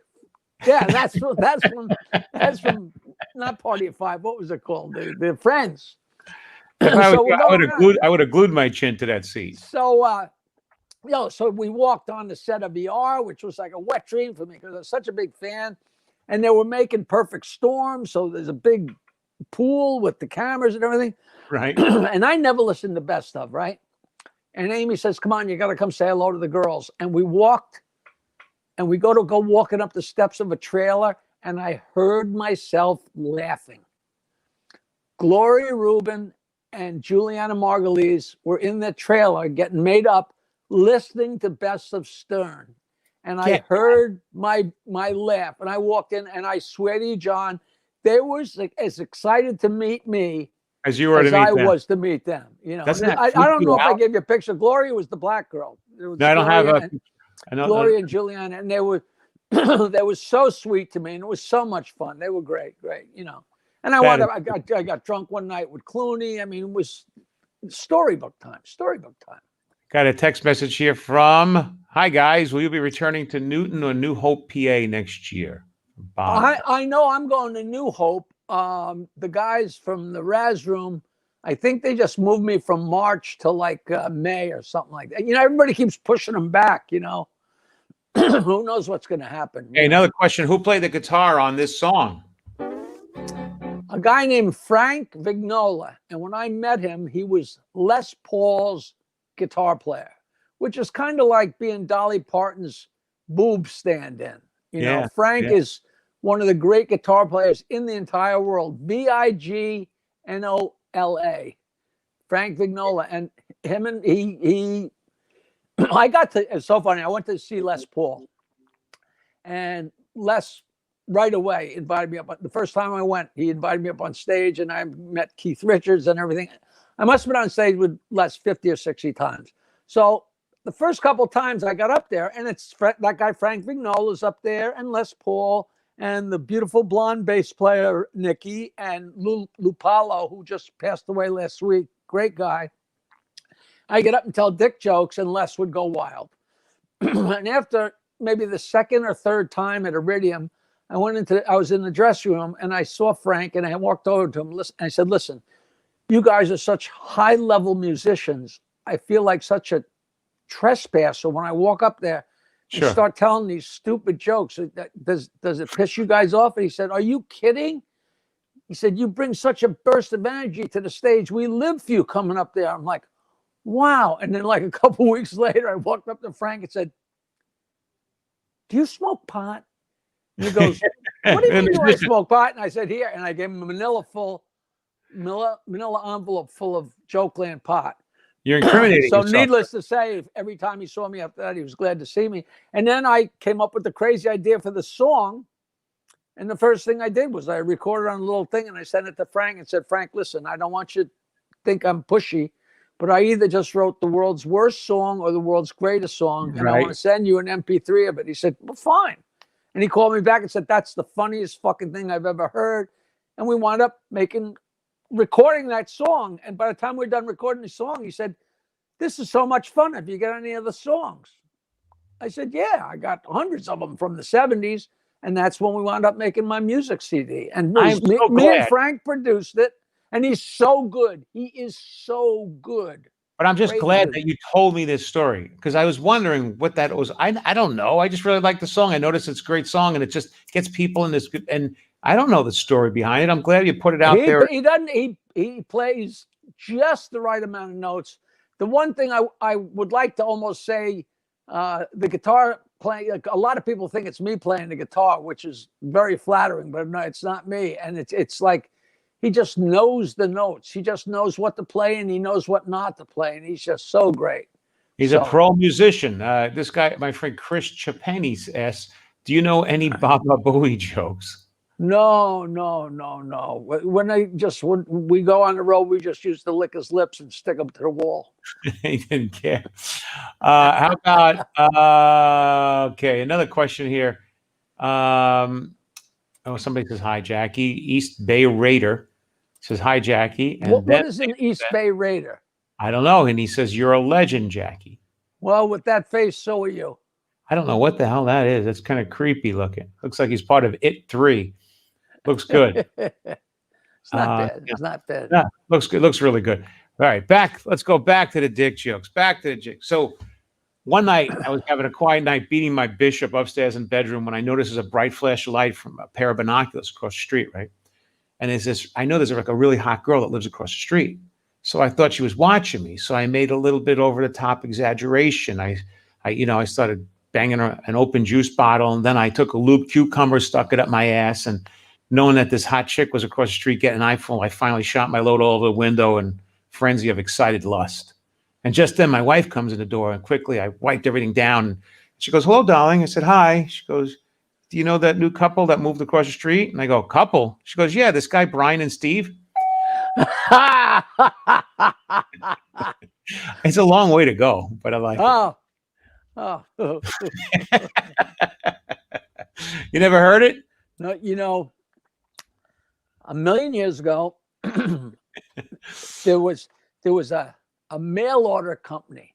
[SPEAKER 4] Yeah, that's from not Party of Five. What was it called? The Friends.
[SPEAKER 3] I would have glued my chin to that seat.
[SPEAKER 4] So so we walked on the set of ER, which was like a wet dream for me because I was such a big fan. And they were making Perfect Storm, so there's a big pool with the cameras and everything.
[SPEAKER 3] Right.
[SPEAKER 4] And I never listened to Best Of, right? And Amy says, come on, you got to come say hello to the girls. And we walked, and we go walking up the steps of a trailer, and I heard myself laughing. Gloria Rubin and Juliana Margulies were in the trailer getting made up, listening to Best of Stern. And I heard my laugh, and I walked in, and I swear to you, John, they were as excited to meet me
[SPEAKER 3] as you were as I
[SPEAKER 4] was to meet them. I don't know if I gave you a picture. Gloria was the black girl.
[SPEAKER 3] No, I don't have a.
[SPEAKER 4] Gloria and Juliana, and they were they were so sweet to me, and it was so much fun. They were great. And I got drunk one night with Clooney. I mean, it was storybook time.
[SPEAKER 3] Got a text message here from, hi guys, will you be returning to Newton or New Hope, PA next year? Bob.
[SPEAKER 4] I know I'm going to New Hope. The guys from the Raz Room, I think they just moved me from March to like May or something like that. Everybody keeps pushing them back, Who knows what's going to happen?
[SPEAKER 3] Hey, another question. Who played the guitar on this song?
[SPEAKER 4] A guy named Frank Vignola. And when I met him, he was Les Paul's guitar player, which is kind of like being Dolly Parton's boob stand-in. Frank is one of the great guitar players in the entire world. Vignola. Frank Vignola. And him and he it's so funny. I went to see Les Paul, and Les right away invited me up. The first time I went, he invited me up on stage, and I met Keith Richards and everything. I must have been on stage with Les 50 or 60 times. So the first couple of times I got up there, and it's that guy Frank Vignola's up there, and Les Paul, and the beautiful blonde bass player Nikki, and Lou Palo, who just passed away last week. Great guy. I get up and tell dick jokes, and Les would go wild. And after maybe the second or third time at Iridium, I was in the dressing room, and I saw Frank, and I walked over to him. And I said, listen, you guys are such high-level musicians. I feel like such a trespasser when I walk up there and start telling these stupid jokes. Does it piss you guys off? And he said, are you kidding? He said, you bring such a burst of energy to the stage. We live for you coming up there. I'm like, wow. And then like a couple weeks later, I walked up to Frank and said, do you smoke pot? And he goes, what do you mean do I smoke pot? And I said, here. And I gave him a manila envelope full of Jokeland pot.
[SPEAKER 3] You're incriminating
[SPEAKER 4] So
[SPEAKER 3] yourself.
[SPEAKER 4] Needless to say, every time he saw me after that, he was glad to see me. And then I came up with the crazy idea for the song. And the first thing I did was I recorded on a little thing, and I sent it to Frank and said, Frank, listen, I don't want you to think I'm pushy, but I either just wrote the world's worst song or the world's greatest song, and I want to send you an MP3 of it. He said, well, fine. And he called me back and said, that's the funniest fucking thing I've ever heard. And we wound up recording that song. And by the time we're done recording the song, he said, this is so much fun. Have you got any other songs? I said, yeah, I got hundreds of them from the 70s. And that's when we wound up making my music CD. And
[SPEAKER 3] I'm so
[SPEAKER 4] me and
[SPEAKER 3] glad.
[SPEAKER 4] Frank produced it. And he's so good. He is so good.
[SPEAKER 3] But I'm just
[SPEAKER 4] Great
[SPEAKER 3] glad
[SPEAKER 4] dude.
[SPEAKER 3] that you told me this story because I was wondering what that was. I don't know. I just really like the song. I noticed it's a great song and it just gets people in this. And I don't know the story behind it. I'm glad you put it out there.
[SPEAKER 4] He plays just the right amount of notes. The one thing I would like to almost say, the guitar playing, like, a lot of people think it's me playing the guitar, which is very flattering, but no, it's not me. And it's like, he just knows the notes. He just knows what to play and he knows what not to play. And he's just so great.
[SPEAKER 3] He's a pro musician. This guy, my friend Chris Chapeni, asks, do you know any Baba Booey jokes?
[SPEAKER 4] No. When we go on the road, we just used to lick his lips and stick them to the wall.
[SPEAKER 3] He didn't care. How about, okay, another question here. Somebody says, hi, Jackie. East Bay Raider says, hi, Jackie. And
[SPEAKER 4] what is an East Bay Raider?
[SPEAKER 3] I don't know. And he says, you're a legend, Jackie.
[SPEAKER 4] Well, with that face, so are you.
[SPEAKER 3] I don't know what the hell that is. That's kind of creepy looking. Looks like he's part of It 3. Looks good.
[SPEAKER 4] It's not bad.
[SPEAKER 3] Yeah.
[SPEAKER 4] It's not bad.
[SPEAKER 3] Yeah, looks good. Looks really good. All right, let's go back to the dick jokes. Back to the dick. So one night I was having a quiet night beating my bishop upstairs in the bedroom when I noticed there's a bright flash of light from a pair of binoculars across the street, right? And I know there's like a really hot girl that lives across the street. So I thought she was watching me. So I made a little bit over the top exaggeration. I started banging an open juice bottle, and then I took a lube cucumber, stuck it up my ass, and knowing that this hot chick was across the street getting an iPhone, I finally shot my load all over the window in frenzy of excited lust. And just then my wife comes in the door, and quickly I wiped everything down. And she goes, hello, darling. I said, hi. She goes, do you know that new couple that moved across the street? And I go, couple? She goes, yeah, this guy, Brian and Steve. It's a long way to go, but I like it.
[SPEAKER 4] Oh.
[SPEAKER 3] You never heard it?
[SPEAKER 4] No, a million years ago, there was a mail order company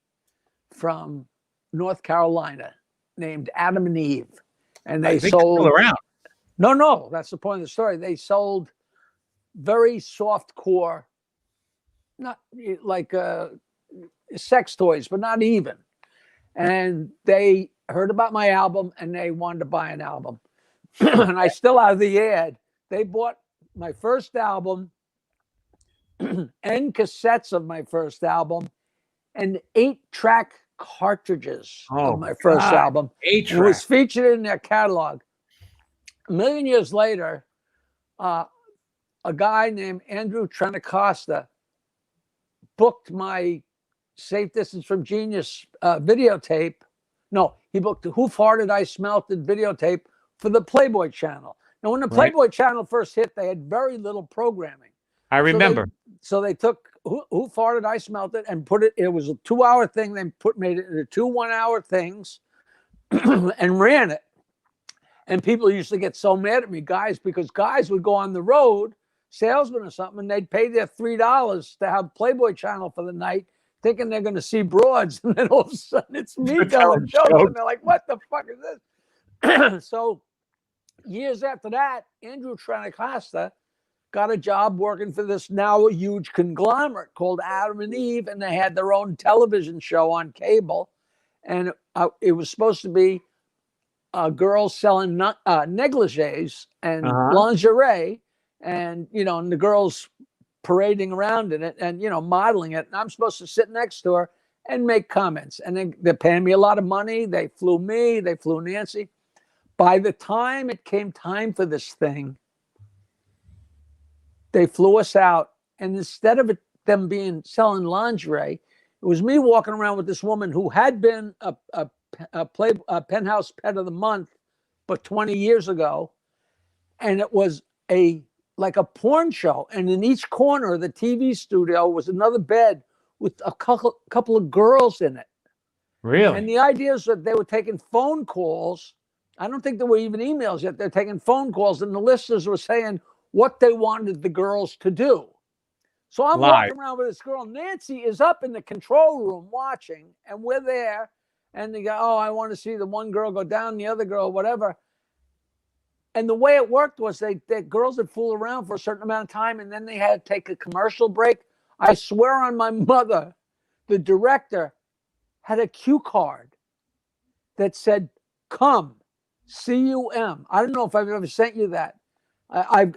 [SPEAKER 4] from North Carolina named Adam and Eve, and they sold.
[SPEAKER 3] Still around.
[SPEAKER 4] No, that's the point of the story. They sold very soft core, not like sex toys, but not even. And they heard about my album and they wanted to buy an album. And I still have the ad. They bought my first album and cassettes of my first album and 8-track cartridges of my first album. 8-track. It was featured in their catalog. A million years later, a guy named Andrew Trentacosta booked my Safe Distance from Genius videotape. No, he booked the Who Farted I Smelted videotape for the Playboy Channel. Now, when the Playboy Channel first hit, they had very little programming.
[SPEAKER 3] I remember.
[SPEAKER 4] So they took Who Farted I Smelted and put it. It was a 2-hour thing. They made it into 2 1-hour things and ran it. And people used to get so mad at me, because guys would go on the road, salesmen or something, and they'd pay their $3 to have Playboy Channel for the night, thinking they're going to see broads. And then all of a sudden it's me telling jokes. And they're like, what the fuck is this? So years after that, Andrew Trentacosta got a job working for this now a huge conglomerate called Adam and Eve. And they had their own television show on cable. And it was supposed to be girls selling negligees and lingerie. And, and the girls parading around in it and, modeling it. And I'm supposed to sit next to her and make comments. And they're paying me a lot of money. They flew me. They flew Nancy. By the time it came time for this thing, they flew us out. And instead of them selling lingerie, it was me walking around with this woman who had been a Penthouse Pet of the Month, but 20 years ago. And it was like a porn show. And in each corner of the TV studio was another bed with a couple of girls in it.
[SPEAKER 3] Really?
[SPEAKER 4] And the idea is that they were taking phone calls I don't think there were even emails yet. They're taking phone calls, and the listeners were saying what they wanted the girls to do. So I'm
[SPEAKER 3] Live.
[SPEAKER 4] walking around with this girl. Nancy is up in the control room watching, and we're there. And they go, oh, I want to see the one girl go down, the other girl, whatever. And the way it worked was the girls would fool around for a certain amount of time, and then they had to take a commercial break. I swear on my mother, the director had a cue card that said, come, C-U-M. I don't know if I've ever sent you that. I've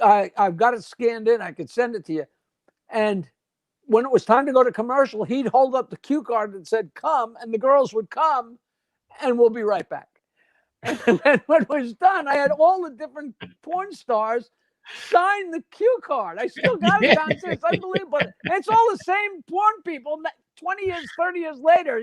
[SPEAKER 4] got it scanned in. I could send it to you. And when it was time to go to commercial, he'd hold up the cue card that said, come, and the girls would come, and we'll be right back. And then when it was done, I had all the different porn stars sign the cue card. I still got it downstairs. It's unbelievable. But it's all the same porn people 20 years, 30 years later,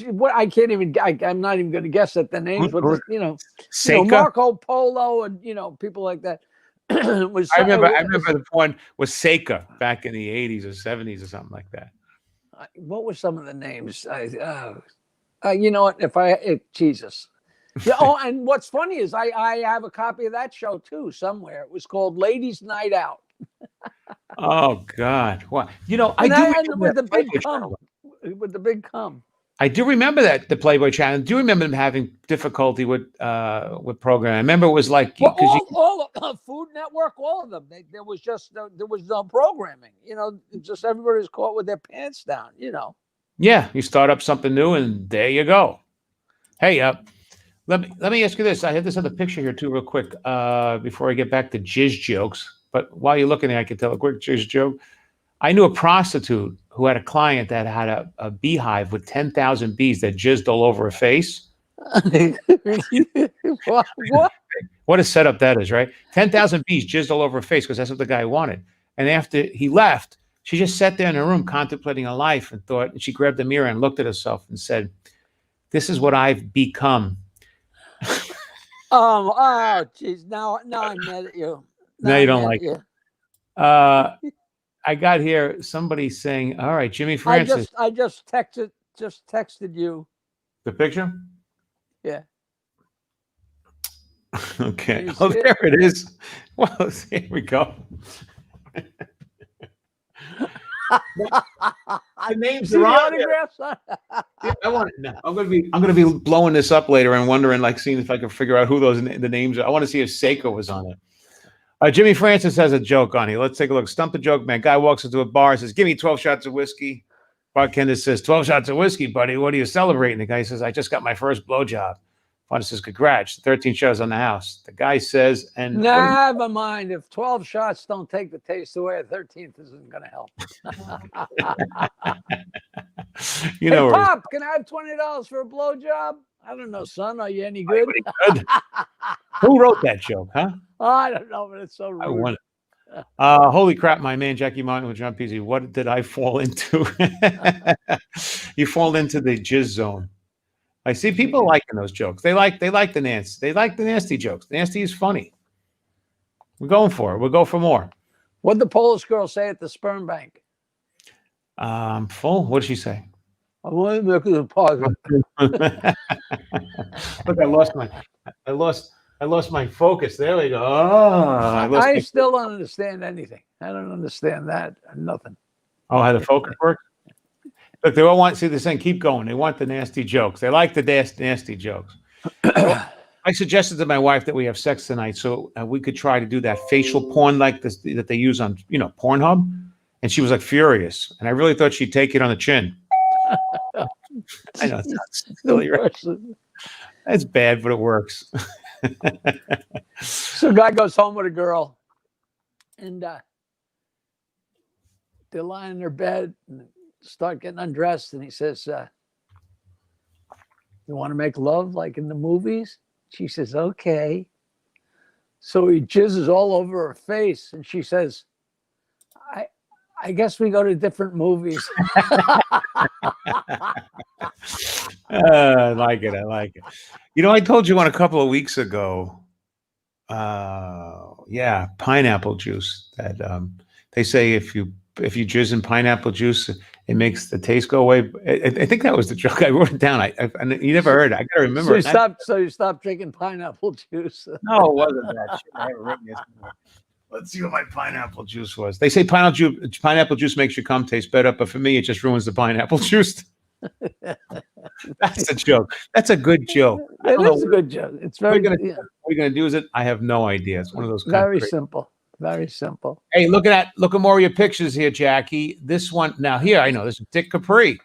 [SPEAKER 4] what I can't even, I'm not even going to guess at the names, but Marco Polo and, people like that.
[SPEAKER 3] I remember the one was Seika back in the 80s or 70s or something like that.
[SPEAKER 4] What were some of the names? You know what? Jesus. Yeah. Oh, and what's funny is I have a copy of that show too somewhere. It was called Ladies Night Out.
[SPEAKER 3] Oh God! What?
[SPEAKER 4] With the big cum.
[SPEAKER 3] I do remember that the Playboy Channel. I do remember them having difficulty with programming. I remember it was like
[SPEAKER 4] all Food Network, all of them. There was no programming. Just everybody was caught with their pants down.
[SPEAKER 3] Yeah, you start up something new, and there you go. Hey, let me ask you this. I have this other picture here too, real quick, before I get back to jizz jokes. But while you're looking at it, I can tell a quick jizz joke. I knew a prostitute who had a client that had a beehive with 10,000 bees that jizzed all over her face.
[SPEAKER 4] What?
[SPEAKER 3] What a setup that is, right? 10,000 bees jizzed all over her face because that's what the guy wanted. And after he left, she just sat there in her room contemplating her life and thought, and she grabbed the mirror and looked at herself and said, this is what I've become.
[SPEAKER 4] Oh, geez. Now I'm mad at you.
[SPEAKER 3] Now you don't like it. I got here somebody saying, all right, Jimmy Francis.
[SPEAKER 4] I just texted you.
[SPEAKER 3] The picture?
[SPEAKER 4] Yeah.
[SPEAKER 3] Okay. Oh, there it is. Well, here we go. The names are on there. Yeah, I want it now. I'm gonna be blowing this up later and wondering, seeing if I can figure out who the names are. I want to see if Seiko was on it. Jimmy Francis has a joke on here. Let's take a look. Stump the Joke Man. Guy walks into a bar and says, give me 12 shots of whiskey. Bartender says, 12 shots of whiskey, buddy. What are you celebrating? The guy says, I just got my first blowjob. Bartender says, congrats. 13 shows on the house. The guy says, and
[SPEAKER 4] never mind. If 12 shots don't take the taste away, a 13th isn't going to help.
[SPEAKER 3] Hey,
[SPEAKER 4] Pop, can I have $20 for a blowjob? I don't know, son. Are you any good?
[SPEAKER 3] Who wrote that joke, huh?
[SPEAKER 4] I don't know, but it's so rude.
[SPEAKER 3] I want it. Holy crap, my man Jackie Martin with John Peasy. What did I fall into? You fall into the jizz zone. I see people liking those jokes. They like the nasty. They like the nasty jokes. Nasty is funny. We're going for it. We'll go for more.
[SPEAKER 4] What'd the Polish girl say at the sperm bank?
[SPEAKER 3] Full. What did she say?
[SPEAKER 4] I want to make it a positive.
[SPEAKER 3] Look, I lost my focus. There we go. I
[SPEAKER 4] still don't understand anything. I don't understand that. Nothing.
[SPEAKER 3] Oh, how the focus works? Look, they all want to see this thing. Keep going. They want the nasty jokes. They like the nasty jokes. I suggested to my wife that we have sex tonight, so we could try to do that facial porn like this that they use on, Pornhub. And she was like furious. And I really thought she'd take it on the chin. I know it's silly, right? It's bad, but it works.
[SPEAKER 4] So a guy goes home with a girl, and they're lying in their bed and start getting undressed, and he says, you want to make love like in the movies? She says, okay. So he jizzes all over her face, and she says, I guess we go to different movies.
[SPEAKER 3] I like it. I like it. I told you one a couple of weeks ago. Pineapple juice that they say if you if you jizz in pineapple juice, it makes the taste go away. I think that was the joke. I wrote it down. You never heard it. I gotta remember.
[SPEAKER 4] So you stopped drinking pineapple juice.
[SPEAKER 3] No, it wasn't that shit. I haven't written this before. Let's see what my pineapple juice was. They say pineapple juice makes your cum taste better, but for me, it just ruins the pineapple juice. That's a joke. That's a good joke.
[SPEAKER 4] It is a good joke. It's very
[SPEAKER 3] what we're gonna do is it. I have no idea. It's one of those
[SPEAKER 4] very simple. Very simple.
[SPEAKER 3] Hey, look at more of your pictures here, Jackie. This one now here, I know this is Dick Capri.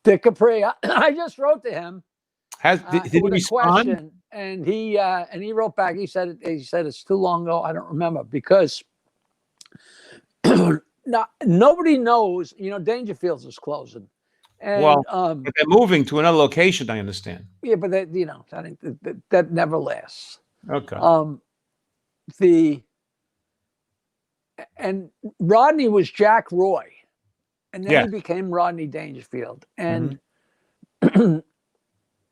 [SPEAKER 4] Dick Capri. I just wrote to him.
[SPEAKER 3] Did he respond?
[SPEAKER 4] Question, and he wrote back. He said it's too long ago. I don't remember because now nobody knows. Dangerfields is closing. And,
[SPEAKER 3] but they're moving to another location. I understand.
[SPEAKER 4] Yeah, but that never lasts.
[SPEAKER 3] Okay.
[SPEAKER 4] And Rodney was Jack Roy, and then
[SPEAKER 3] Yeah.
[SPEAKER 4] he became Rodney Dangerfield. And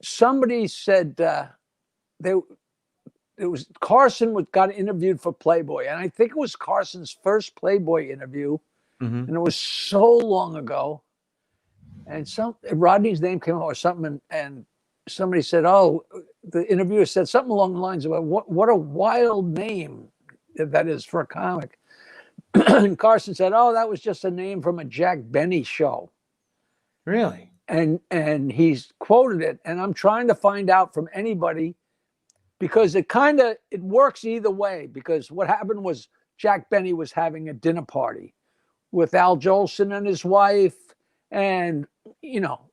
[SPEAKER 4] somebody said it was Carson got interviewed for Playboy, and I think it was Carson's first Playboy interview, and it was so long ago. And Rodney's name came out or something, and somebody said, "Oh," the interviewer said something along the lines of, "What a wild name that is for a comic." And Carson said, "Oh, that was just a name from a Jack Benny show."
[SPEAKER 3] Really?
[SPEAKER 4] And he's quoted it, and I'm trying to find out from anybody because it works either way. Because what happened was Jack Benny was having a dinner party with Al Jolson and his wife, and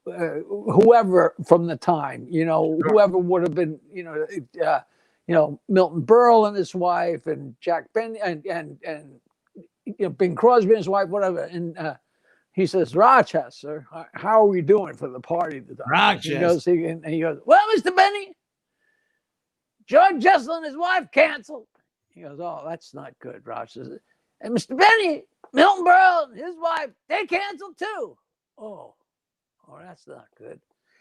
[SPEAKER 4] whoever from the time, whoever would have been, Milton Berle and his wife, and Jack Benny and Bing Crosby and his wife, whatever. And he says, "Rochester, how are we doing for the party today?"
[SPEAKER 3] Rochester.
[SPEAKER 4] He goes, "Well, Mr. Benny, George Jessel and his wife canceled." He goes, "Oh, that's not good, Rochester." "And Mr. Benny, Milton Berle and his wife, they canceled too." Oh, that's not good.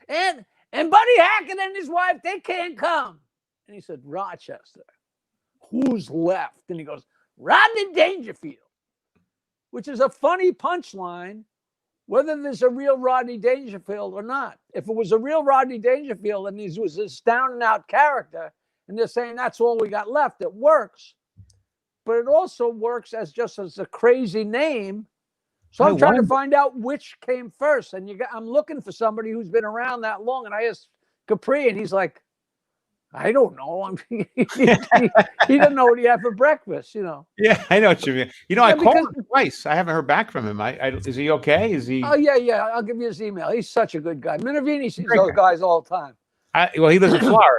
[SPEAKER 4] And Buddy Hackett and his wife, they can't come. And he said, "Rochester, who's left?" And he goes, "Rodney Dangerfield," which is a funny punchline, whether there's a real Rodney Dangerfield or not. If it was a real Rodney Dangerfield and he was this down and out character, and they're saying that's all we got left, it works. But it also works as a crazy name. So I'm trying to find out which came first. And I'm looking for somebody who's been around that long. And I asked Capri, and he's like, "I don't know." He didn't know what he had for breakfast,
[SPEAKER 3] Yeah, I know what you mean. I called him twice. I haven't heard back from him. Is he okay? Is he?
[SPEAKER 4] Oh, yeah. I'll give you his email. He's such a good guy. Minervini sees those guys all the time.
[SPEAKER 3] He lives in Florida.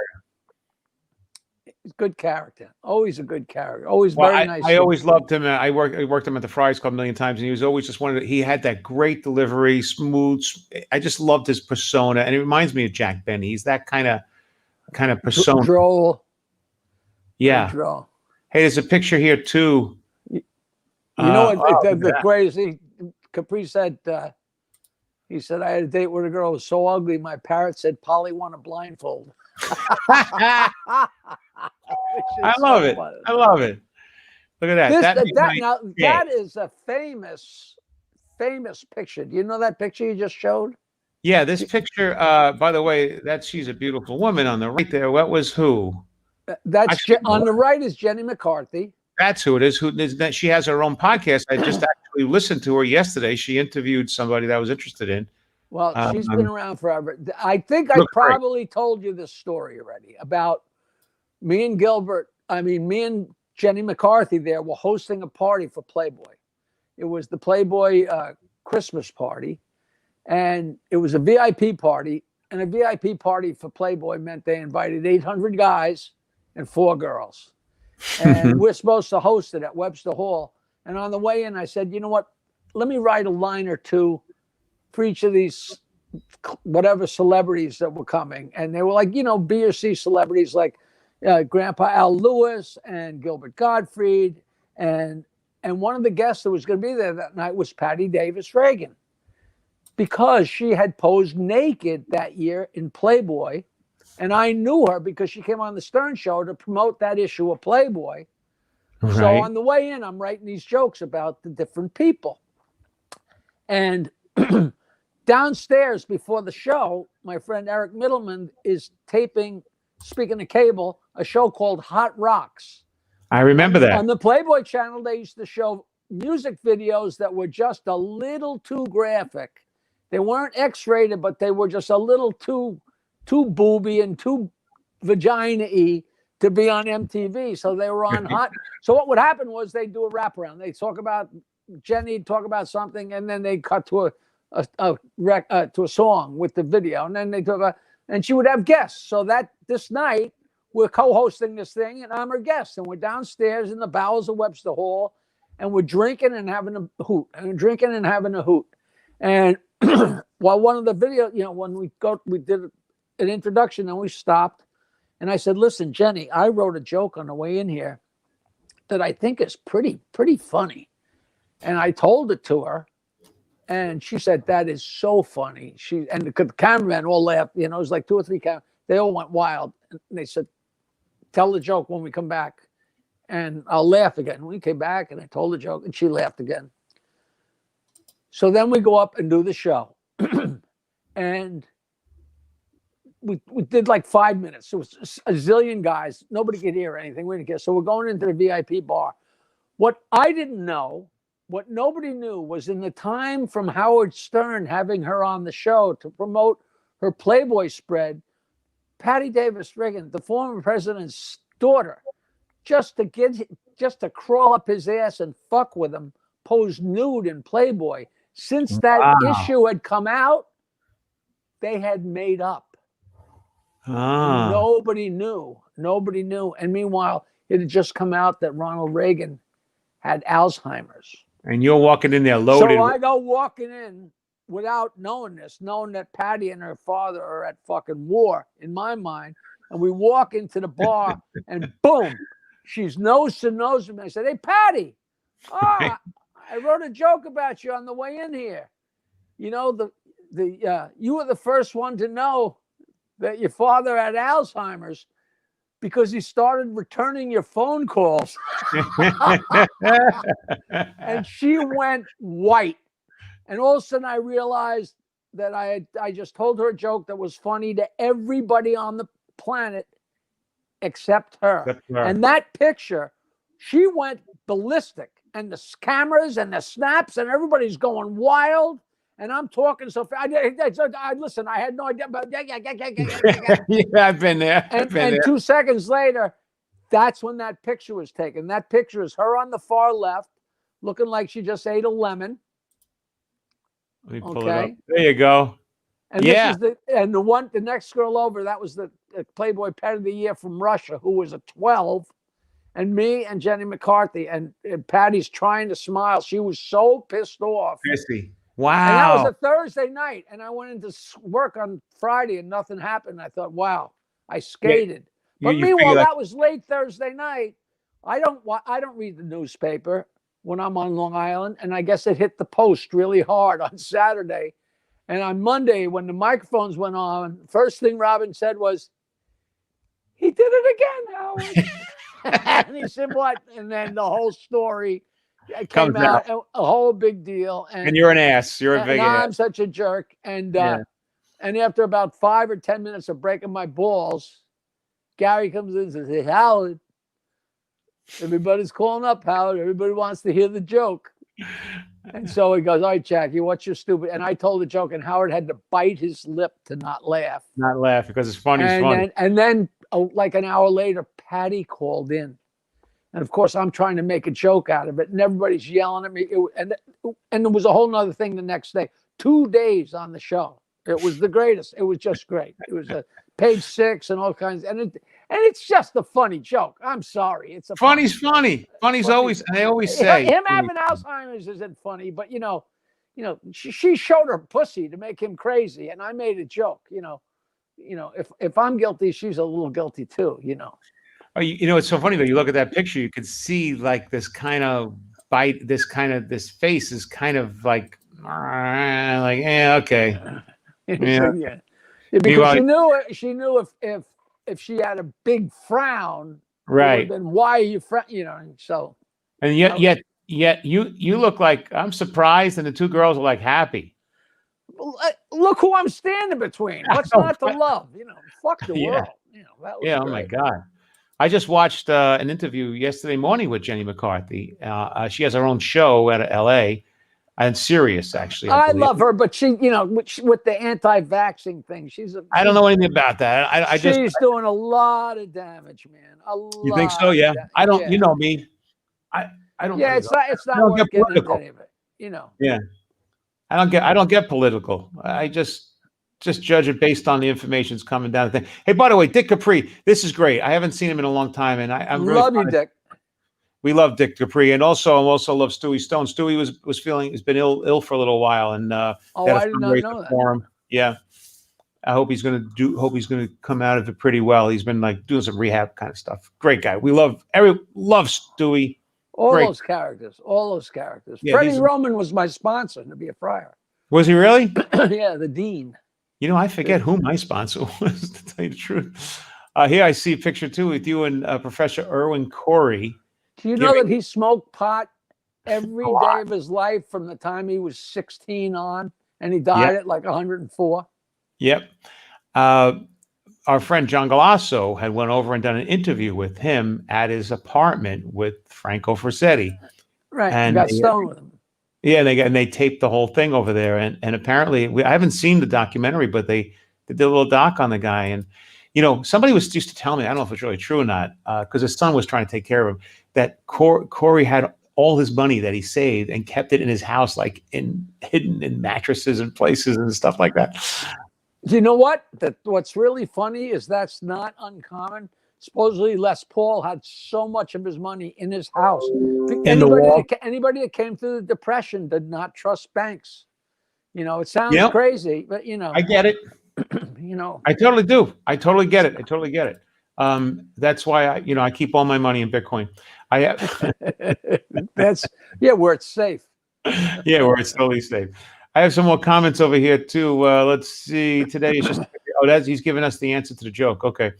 [SPEAKER 4] He's a good character. Always a good character. Always very nice.
[SPEAKER 3] I always loved him. I worked him at the Friars Club a million times, and he was always just he had that great delivery, smooth. I just loved his persona, and it reminds me of Jack Benny. He's that kind of persona.
[SPEAKER 4] Droll.
[SPEAKER 3] Yeah.
[SPEAKER 4] Droll.
[SPEAKER 3] Hey, there's a picture here too.
[SPEAKER 4] The greatest. Capri said, he said, "I had a date with a girl who was so ugly, my parrot said, 'Polly, want a blindfold.'"
[SPEAKER 3] I love it. I love it. Look at that.
[SPEAKER 4] That is a famous picture. Do you know that picture you just showed?
[SPEAKER 3] Yeah, this picture, by the way, she's a beautiful woman on the right there. What was who?
[SPEAKER 4] On the right is Jenny McCarthy.
[SPEAKER 3] That's who it is. She has her own podcast. I just actually listened to her yesterday. She interviewed somebody that I was interested in.
[SPEAKER 4] Well, she's been around forever. I think I probably told you this story already about me and Jenny McCarthy there were hosting a party for Playboy. It was the Playboy Christmas party, and it was a VIP party. And a VIP party for Playboy meant they invited 800 guys and 4 girls. And we're supposed to host it at Webster Hall. And on the way in, I said, "You know what? Let me write a line or two for each of these whatever celebrities that were coming." And they were like, B or C celebrities like Grandpa Al Lewis and Gilbert Gottfried. And one of the guests that was going to be there that night was Patty Davis Reagan, because she had posed naked that year in Playboy. And I knew her because she came on the Stern Show to promote that issue of Playboy. So
[SPEAKER 3] Right.
[SPEAKER 4] on the way in, I'm writing these jokes about the different people. And downstairs before the show, my friend Eric Middleman is taping, speaking of cable, a show called Hot Rocks.
[SPEAKER 3] I remember that.
[SPEAKER 4] On the Playboy channel, they used to show music videos that were just a little too graphic. They weren't X-rated, but they were just a little too booby and too vagina-y to be on MTV. So they were on Hot. So what would happen was they'd do a wraparound. They'd talk about, Jenny'd talk about something, and then they'd cut to a song with the video, and then they talk about, and she would have guests. So that this night we're co-hosting this thing, and I'm her guest, and we're downstairs in the bowels of Webster Hall, and we're drinking and having a hoot, and while one of the video, when we did an introduction, and we stopped, and I said, "Listen, Jenny, I wrote a joke on the way in here that I think is pretty funny," and I told it to her. And she said, "That is so funny." And the cameramen all laughed. It was like 2 or 3 cameras. They all went wild. And they said, "Tell the joke when we come back, and I'll laugh again." We came back, and I told the joke, and she laughed again. So then we go up and do the show, and we did like 5 minutes. It was a zillion guys. Nobody could hear anything. We didn't care. So we're going into the VIP bar. What I didn't know, what nobody knew, was in the time from Howard Stern having her on the show to promote her Playboy spread, Patty Davis Reagan, the former president's daughter, just to crawl up his ass and fuck with him, posed nude in Playboy. Since that issue had come out, they had made up. Nobody knew. And meanwhile, it had just come out that Ronald Reagan had Alzheimer's.
[SPEAKER 3] And you're walking in there loaded.
[SPEAKER 4] So I go walking in without knowing this, knowing that Patty and her father are at fucking war in my mind. And we walk into the bar and boom, she's nose to nose with me. I said, "Hey, Patty, I wrote a joke about you on the way in here. You were the first one to know that your father had Alzheimer's because he started returning your phone calls." And she went white. And all of a sudden I realized that I just told her a joke that was funny to everybody on the planet except her. And that picture, she went ballistic. And the cameras and the snaps and everybody's going wild. And I'm talking so fast. Listen, I had no idea. But
[SPEAKER 3] yeah, I've been there.
[SPEAKER 4] And 2 seconds later, that's when that picture was taken. That picture is her on the far left, looking like she just ate a lemon.
[SPEAKER 3] Let me pull it up. There you go.
[SPEAKER 4] And
[SPEAKER 3] yeah.
[SPEAKER 4] The next girl over, that was the Playboy Pet of the Year from Russia, who was a 12. And me and Jenny McCarthy, and Patty's trying to smile. She was so pissed off.
[SPEAKER 3] Pissy. Wow.
[SPEAKER 4] And that was a Thursday night. And I went into work on Friday and nothing happened. I thought, wow, I skated.
[SPEAKER 3] Yeah.
[SPEAKER 4] But meanwhile, that was late Thursday night. I don't read the newspaper when I'm on Long Island. And I guess it hit the post really hard on Saturday. And on Monday, when the microphones went on, first thing Robin said was, "He did it again, Howard." And he said, "What?" And then the whole story came out, a whole big deal. And
[SPEAKER 3] you're an ass. You're a big ass.
[SPEAKER 4] I'm such a jerk. And after about 5 or 10 minutes of breaking my balls, Gary comes in and says, "Hey, Howard, everybody's calling up, Howard. Everybody wants to hear the joke." And so he goes, "All right, Jackie, what's your stupid?" And I told the joke, and Howard had to bite his lip to not laugh.
[SPEAKER 3] Not laugh because it's funny.
[SPEAKER 4] And then like an hour later, Patty called in. And of course, I'm trying to make a joke out of it. And everybody's yelling at me. And there was a whole nother thing the next day. 2 days on the show. It was the greatest. It was just great. It was a page 6 and all kinds. And it's just a funny joke. I'm sorry. It's
[SPEAKER 3] funny. Funny's always, they always say.
[SPEAKER 4] Him having Alzheimer's isn't funny, but she showed her pussy to make him crazy. And I made a joke, if I'm guilty, she's a little guilty too,
[SPEAKER 3] Oh, it's so funny though. You look at that picture, you could see like this kind of bite, this face is kind of like okay.
[SPEAKER 4] Yeah. Because she knew if she had a big frown,
[SPEAKER 3] Right.
[SPEAKER 4] Then why are you you know? And so
[SPEAKER 3] And yet you look like, I'm surprised, and the two girls are like happy.
[SPEAKER 4] look who I'm standing between. What's not to love? You know, fuck the
[SPEAKER 3] Yeah.
[SPEAKER 4] world. You know, that was
[SPEAKER 3] Yeah. Oh
[SPEAKER 4] great.
[SPEAKER 3] my God. I just watched an interview yesterday morning with Jenny McCarthy. She has her own show out of L.A. and Sirius, actually. I
[SPEAKER 4] I
[SPEAKER 3] believe.
[SPEAKER 4] love her, but she, you know, with the anti-vaxxing thing,
[SPEAKER 3] I don't know anything about that.
[SPEAKER 4] she's doing a lot of damage, man. A lot.
[SPEAKER 3] You think so? Yeah. I don't.
[SPEAKER 4] Yeah.
[SPEAKER 3] You know me. I don't.
[SPEAKER 4] Yeah, it's
[SPEAKER 3] I
[SPEAKER 4] not
[SPEAKER 3] don't
[SPEAKER 4] worth
[SPEAKER 3] get
[SPEAKER 4] getting into
[SPEAKER 3] political.
[SPEAKER 4] any of it. You know.
[SPEAKER 3] Yeah. I don't get political. I just judge it based on the information's coming down. Hey, by the way, Dick Capri, this is great. I haven't seen him in a long time, and I'm really
[SPEAKER 4] Love you, Dick.
[SPEAKER 3] We love Dick Capri, and also love Stewie Stone. Stewie has been ill for a little while, and
[SPEAKER 4] I did not know that.
[SPEAKER 3] for him. Yeah, I hope he's going to come out of it pretty well. He's been like doing some rehab kind of stuff. Great guy. We love Stewie.
[SPEAKER 4] All
[SPEAKER 3] Great.
[SPEAKER 4] those characters.
[SPEAKER 3] Yeah,
[SPEAKER 4] Freddie Roman was my sponsor to be a friar.
[SPEAKER 3] Was he really?
[SPEAKER 4] Yeah, the dean.
[SPEAKER 3] You know, I forget who my sponsor was, to tell you the truth. Here I see a picture too with you and Professor Irwin Corey.
[SPEAKER 4] Do you know that he smoked pot every day of his life from the time he was 16 on, and he died at like 104?
[SPEAKER 3] Yep. Our friend John Galasso had went over and done an interview with him at his apartment with Franco Frasetti.
[SPEAKER 4] Right,
[SPEAKER 3] and
[SPEAKER 4] got stoned with him.
[SPEAKER 3] Yeah, they taped the whole thing over there, and apparently I haven't seen the documentary, but they did a little doc on the guy, and you know, somebody used to tell me, I don't know if it's really true or not, because his son was trying to take care of him, that Corey had all his money that he saved and kept it in his house, like hidden in mattresses and places and stuff like that.
[SPEAKER 4] You know what? What's really funny is that's not uncommon. Supposedly Les Paul had so much of his money in his house. Anybody that came through the Depression did not trust banks. You know, it sounds crazy, but you know,
[SPEAKER 3] I get it.
[SPEAKER 4] You know,
[SPEAKER 3] I totally do. I totally get it. That's why I keep all my money in Bitcoin.
[SPEAKER 4] That's where it's safe.
[SPEAKER 3] Yeah, where it's totally safe. I have some more comments over here too. Let's see. Today is just he's giving us the answer to the joke. Okay.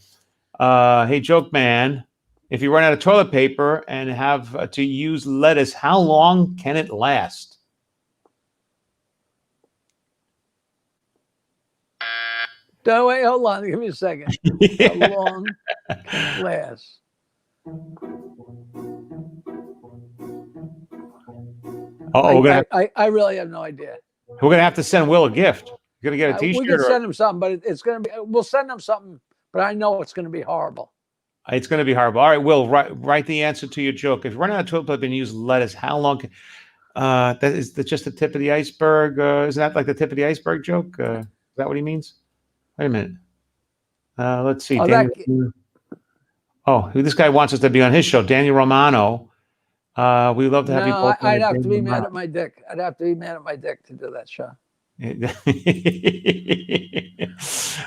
[SPEAKER 3] Hey, joke man, if you run out of toilet paper and have to use lettuce, how long can it last?
[SPEAKER 4] No, wait, hold on. Give me a second. How long can it last? I really have no idea.
[SPEAKER 3] We're gonna have to send Will a gift. You're gonna get a T-shirt.
[SPEAKER 4] We can send him something, but it's gonna be. We'll send him something, but I know it's gonna be horrible.
[SPEAKER 3] It's gonna be horrible. All right, Will, write the answer to your joke. If you run out of toilet paper and use lettuce, how long? That is just the tip of the iceberg. Isn't that like the tip of the iceberg joke? Is that what he means? Wait a minute. Let's see. This guy wants us to be on his show. Daniel Romano. We love to have you both.
[SPEAKER 4] I'd have to be mad at my dick. I'd have to be mad at my dick to do that show.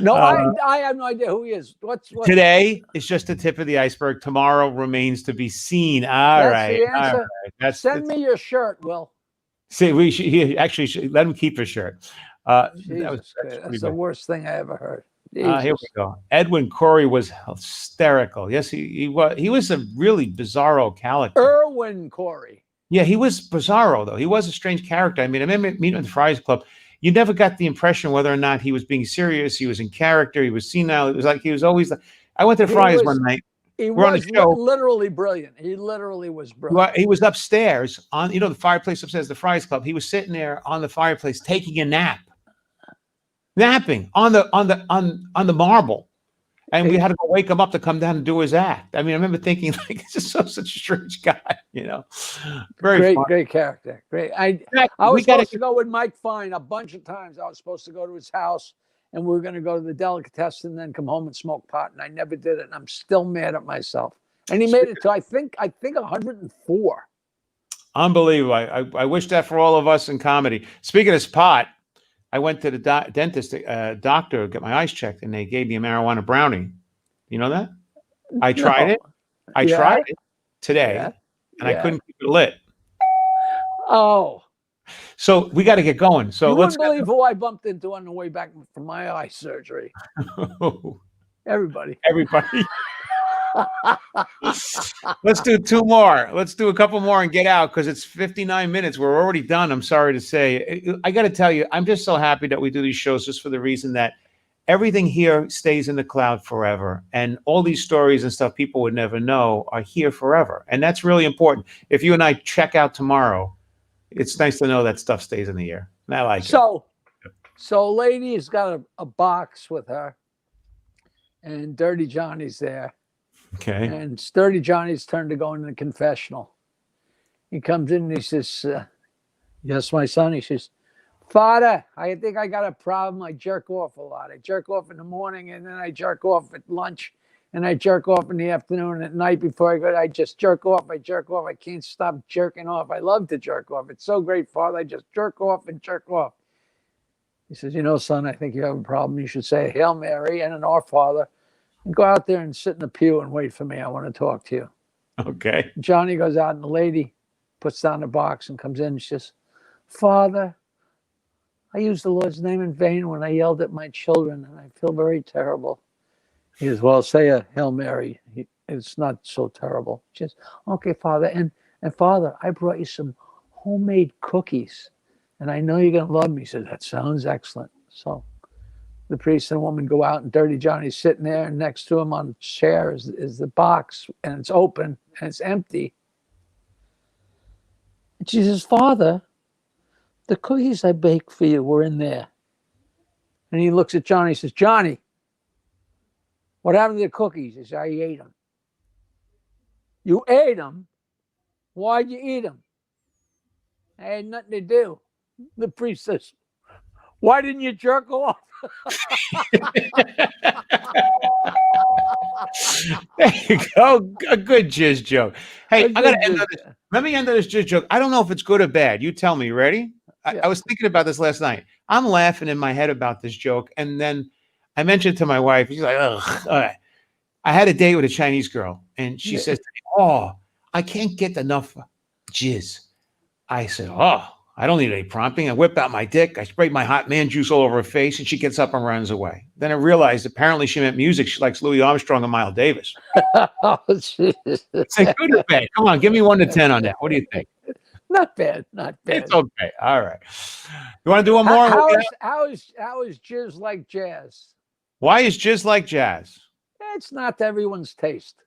[SPEAKER 4] No, I have no idea who he is. What's
[SPEAKER 3] today is just the tip of the iceberg. Tomorrow remains to be seen. All right.
[SPEAKER 4] Send me your shirt, Will.
[SPEAKER 3] See, he actually should let him keep his shirt.
[SPEAKER 4] That's the worst thing I ever heard.
[SPEAKER 3] Here we go. Edwin Corey was hysterical. Yes, he was. He was a really bizarro character.
[SPEAKER 4] Irwin Corey.
[SPEAKER 3] Yeah, he was bizarro though. He was a strange character. I mean, I remember meeting him at the Friars Club. You never got the impression whether or not he was being serious. He was in character. He was senile. It was like he was always. I went to the Friars one night.
[SPEAKER 4] We're on the show. Literally brilliant. He literally was brilliant.
[SPEAKER 3] Well, he was upstairs on the fireplace upstairs, the Friars Club. He was sitting there on the fireplace taking a nap. Napping on the marble, and we had to go wake him up to come down and do his act. I mean, I remember thinking, like, this is such a strange guy, you know.
[SPEAKER 4] Great character. Great. I was supposed to go with Mike Fine a bunch of times. I was supposed to go to his house, and we were going to go to the delicatessen and then come home and smoke pot, and I never did it. And I'm still mad at myself. And he made it to I think 104.
[SPEAKER 3] Unbelievable. I wish that for all of us in comedy. Speaking of pot, I went to the dentist, doctor, get my eyes checked, and they gave me a marijuana brownie. You know that? I tried it. I tried it today, and I couldn't keep it lit.
[SPEAKER 4] Oh.
[SPEAKER 3] So we got to get going. So
[SPEAKER 4] let's believe who I bumped into on the way back from my eye surgery. Everybody.
[SPEAKER 3] Let's do two more. Let's do a couple more and get out because it's 59 minutes. We're already done. I'm sorry to say. I got to tell you, I'm just so happy that we do these shows just for the reason that everything here stays in the cloud forever. And all these stories and stuff people would never know are here forever. And that's really important. If you and I check out tomorrow, it's nice to know that stuff stays in the air. And I like it.
[SPEAKER 4] So lady's got a box with her, and Dirty Johnny's there.
[SPEAKER 3] Okay.
[SPEAKER 4] And it's Dirty Johnny's turn to go in the confessional. He comes in and he says, yes, my son. He says, Father, I think I got a problem. I jerk off a lot. I jerk off in the morning, and then I jerk off at lunch, and I jerk off in the afternoon and at night before I go. I just jerk off. I jerk off. I can't stop jerking off. I love to jerk off. It's so great, Father. I just jerk off and jerk off. He says, you know, son, I think you have a problem. You should say a Hail Mary and an Our Father and go out there and sit in the pew and wait for me. I want to talk to you.
[SPEAKER 3] Okay.
[SPEAKER 4] Johnny goes out, and the lady puts down the box and comes in and she says, Father, I used the Lord's name in vain when I yelled at my children, and I feel very terrible. He says, well, say a Hail Mary. It's not so terrible. She says, okay, Father. And Father, I brought you some homemade cookies, and I know you're going to love me. He said, that sounds excellent. So the priest and the woman go out, and Dirty Johnny's sitting there, and next to him on the chair is the box, and it's open, and it's empty. And she says, Father, the cookies I baked for you were in there. And he looks at Johnny and says, Johnny, what happened to the cookies? He says, I ate them. You ate them? Why'd you eat them? I had nothing to do. The priest says, why didn't you jerk off?
[SPEAKER 3] There you go. A good jizz joke. Hey, I gotta end on this. Let me end on this jizz joke. I don't know if it's good or bad. You tell me. Ready? I was thinking about this last night. I'm laughing in my head about this joke, and then I mentioned to my wife. She's like, "Ugh." I had a date with a Chinese girl, and she says to me, "Oh, I can't get enough jizz." I said, "Oh, I don't need any prompting." I whip out my dick. I sprayed my hot man juice all over her face, and she gets up and runs away. Then I realized apparently she meant music. She likes Louis Armstrong and Miles Davis.
[SPEAKER 4] Oh, Jesus.
[SPEAKER 3] Say good or bad? Come on, give me 1 to 10 on that. What do you think?
[SPEAKER 4] Not bad. Not bad.
[SPEAKER 3] It's okay. All right. You want to do one more?
[SPEAKER 4] How is jizz like jazz?
[SPEAKER 3] Why is jizz like jazz?
[SPEAKER 4] It's not to everyone's taste.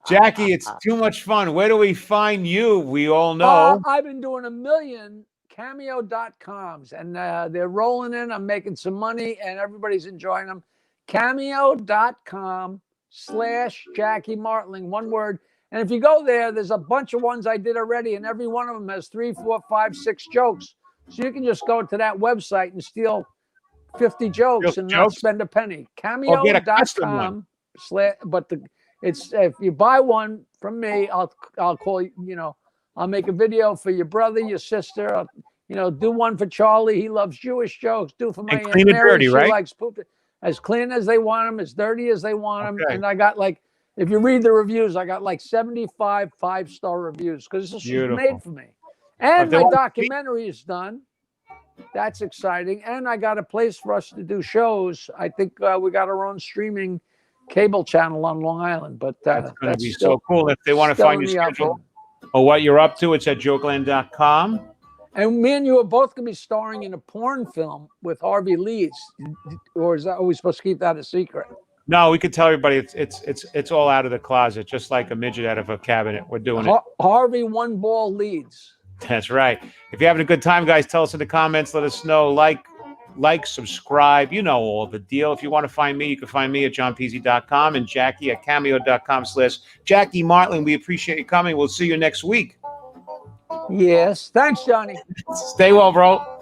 [SPEAKER 3] Jackie, it's too much fun. Where do we find you? We all know.
[SPEAKER 4] I've been doing 1 million cameo.coms, and they're rolling in. I'm making some money, and everybody's enjoying them. Cameo.com/Jackie Martling, one word. And if you go there, there's a bunch of ones I did already, and every one of them has 3, 4, 5, 6 jokes. So you can just go to that website and steal 50 jokes and not spend a penny. Cameo.com. But it's if you buy one from me, I'll call you. You know, I'll make a video for your brother, your sister. Do one for Charlie. He loves Jewish jokes. Do for my Aunt Mary. She likes poop. As clean as they want them, as dirty as they want them. And I got if you read the reviews, I got 75 5-star reviews because this is made for me. And my documentary is done. That's exciting. And I got a place for us to do shows. I think we got our own streaming cable channel on Long Island. But
[SPEAKER 3] that's going to be so cool. If they want to find your schedule or what you're up to, it's at jokeland.com.
[SPEAKER 4] And me and you are both going to be starring in a porn film with Harvey Leeds. Or are we supposed to keep that a secret? No,
[SPEAKER 3] we could tell everybody it's all out of the closet, just like a midget out of a cabinet. We're doing it.
[SPEAKER 4] Harvey One Ball Leeds.
[SPEAKER 3] That's right. If you're having a good time, guys, tell us in the comments. Let us know. Like, subscribe. You know all the deal. If you want to find me, you can find me at johnpeasy.com and Jackie at cameo.com/Jackie Martling. We appreciate you coming. We'll see you next week.
[SPEAKER 4] Yes. Thanks, Johnny.
[SPEAKER 3] Stay well, bro.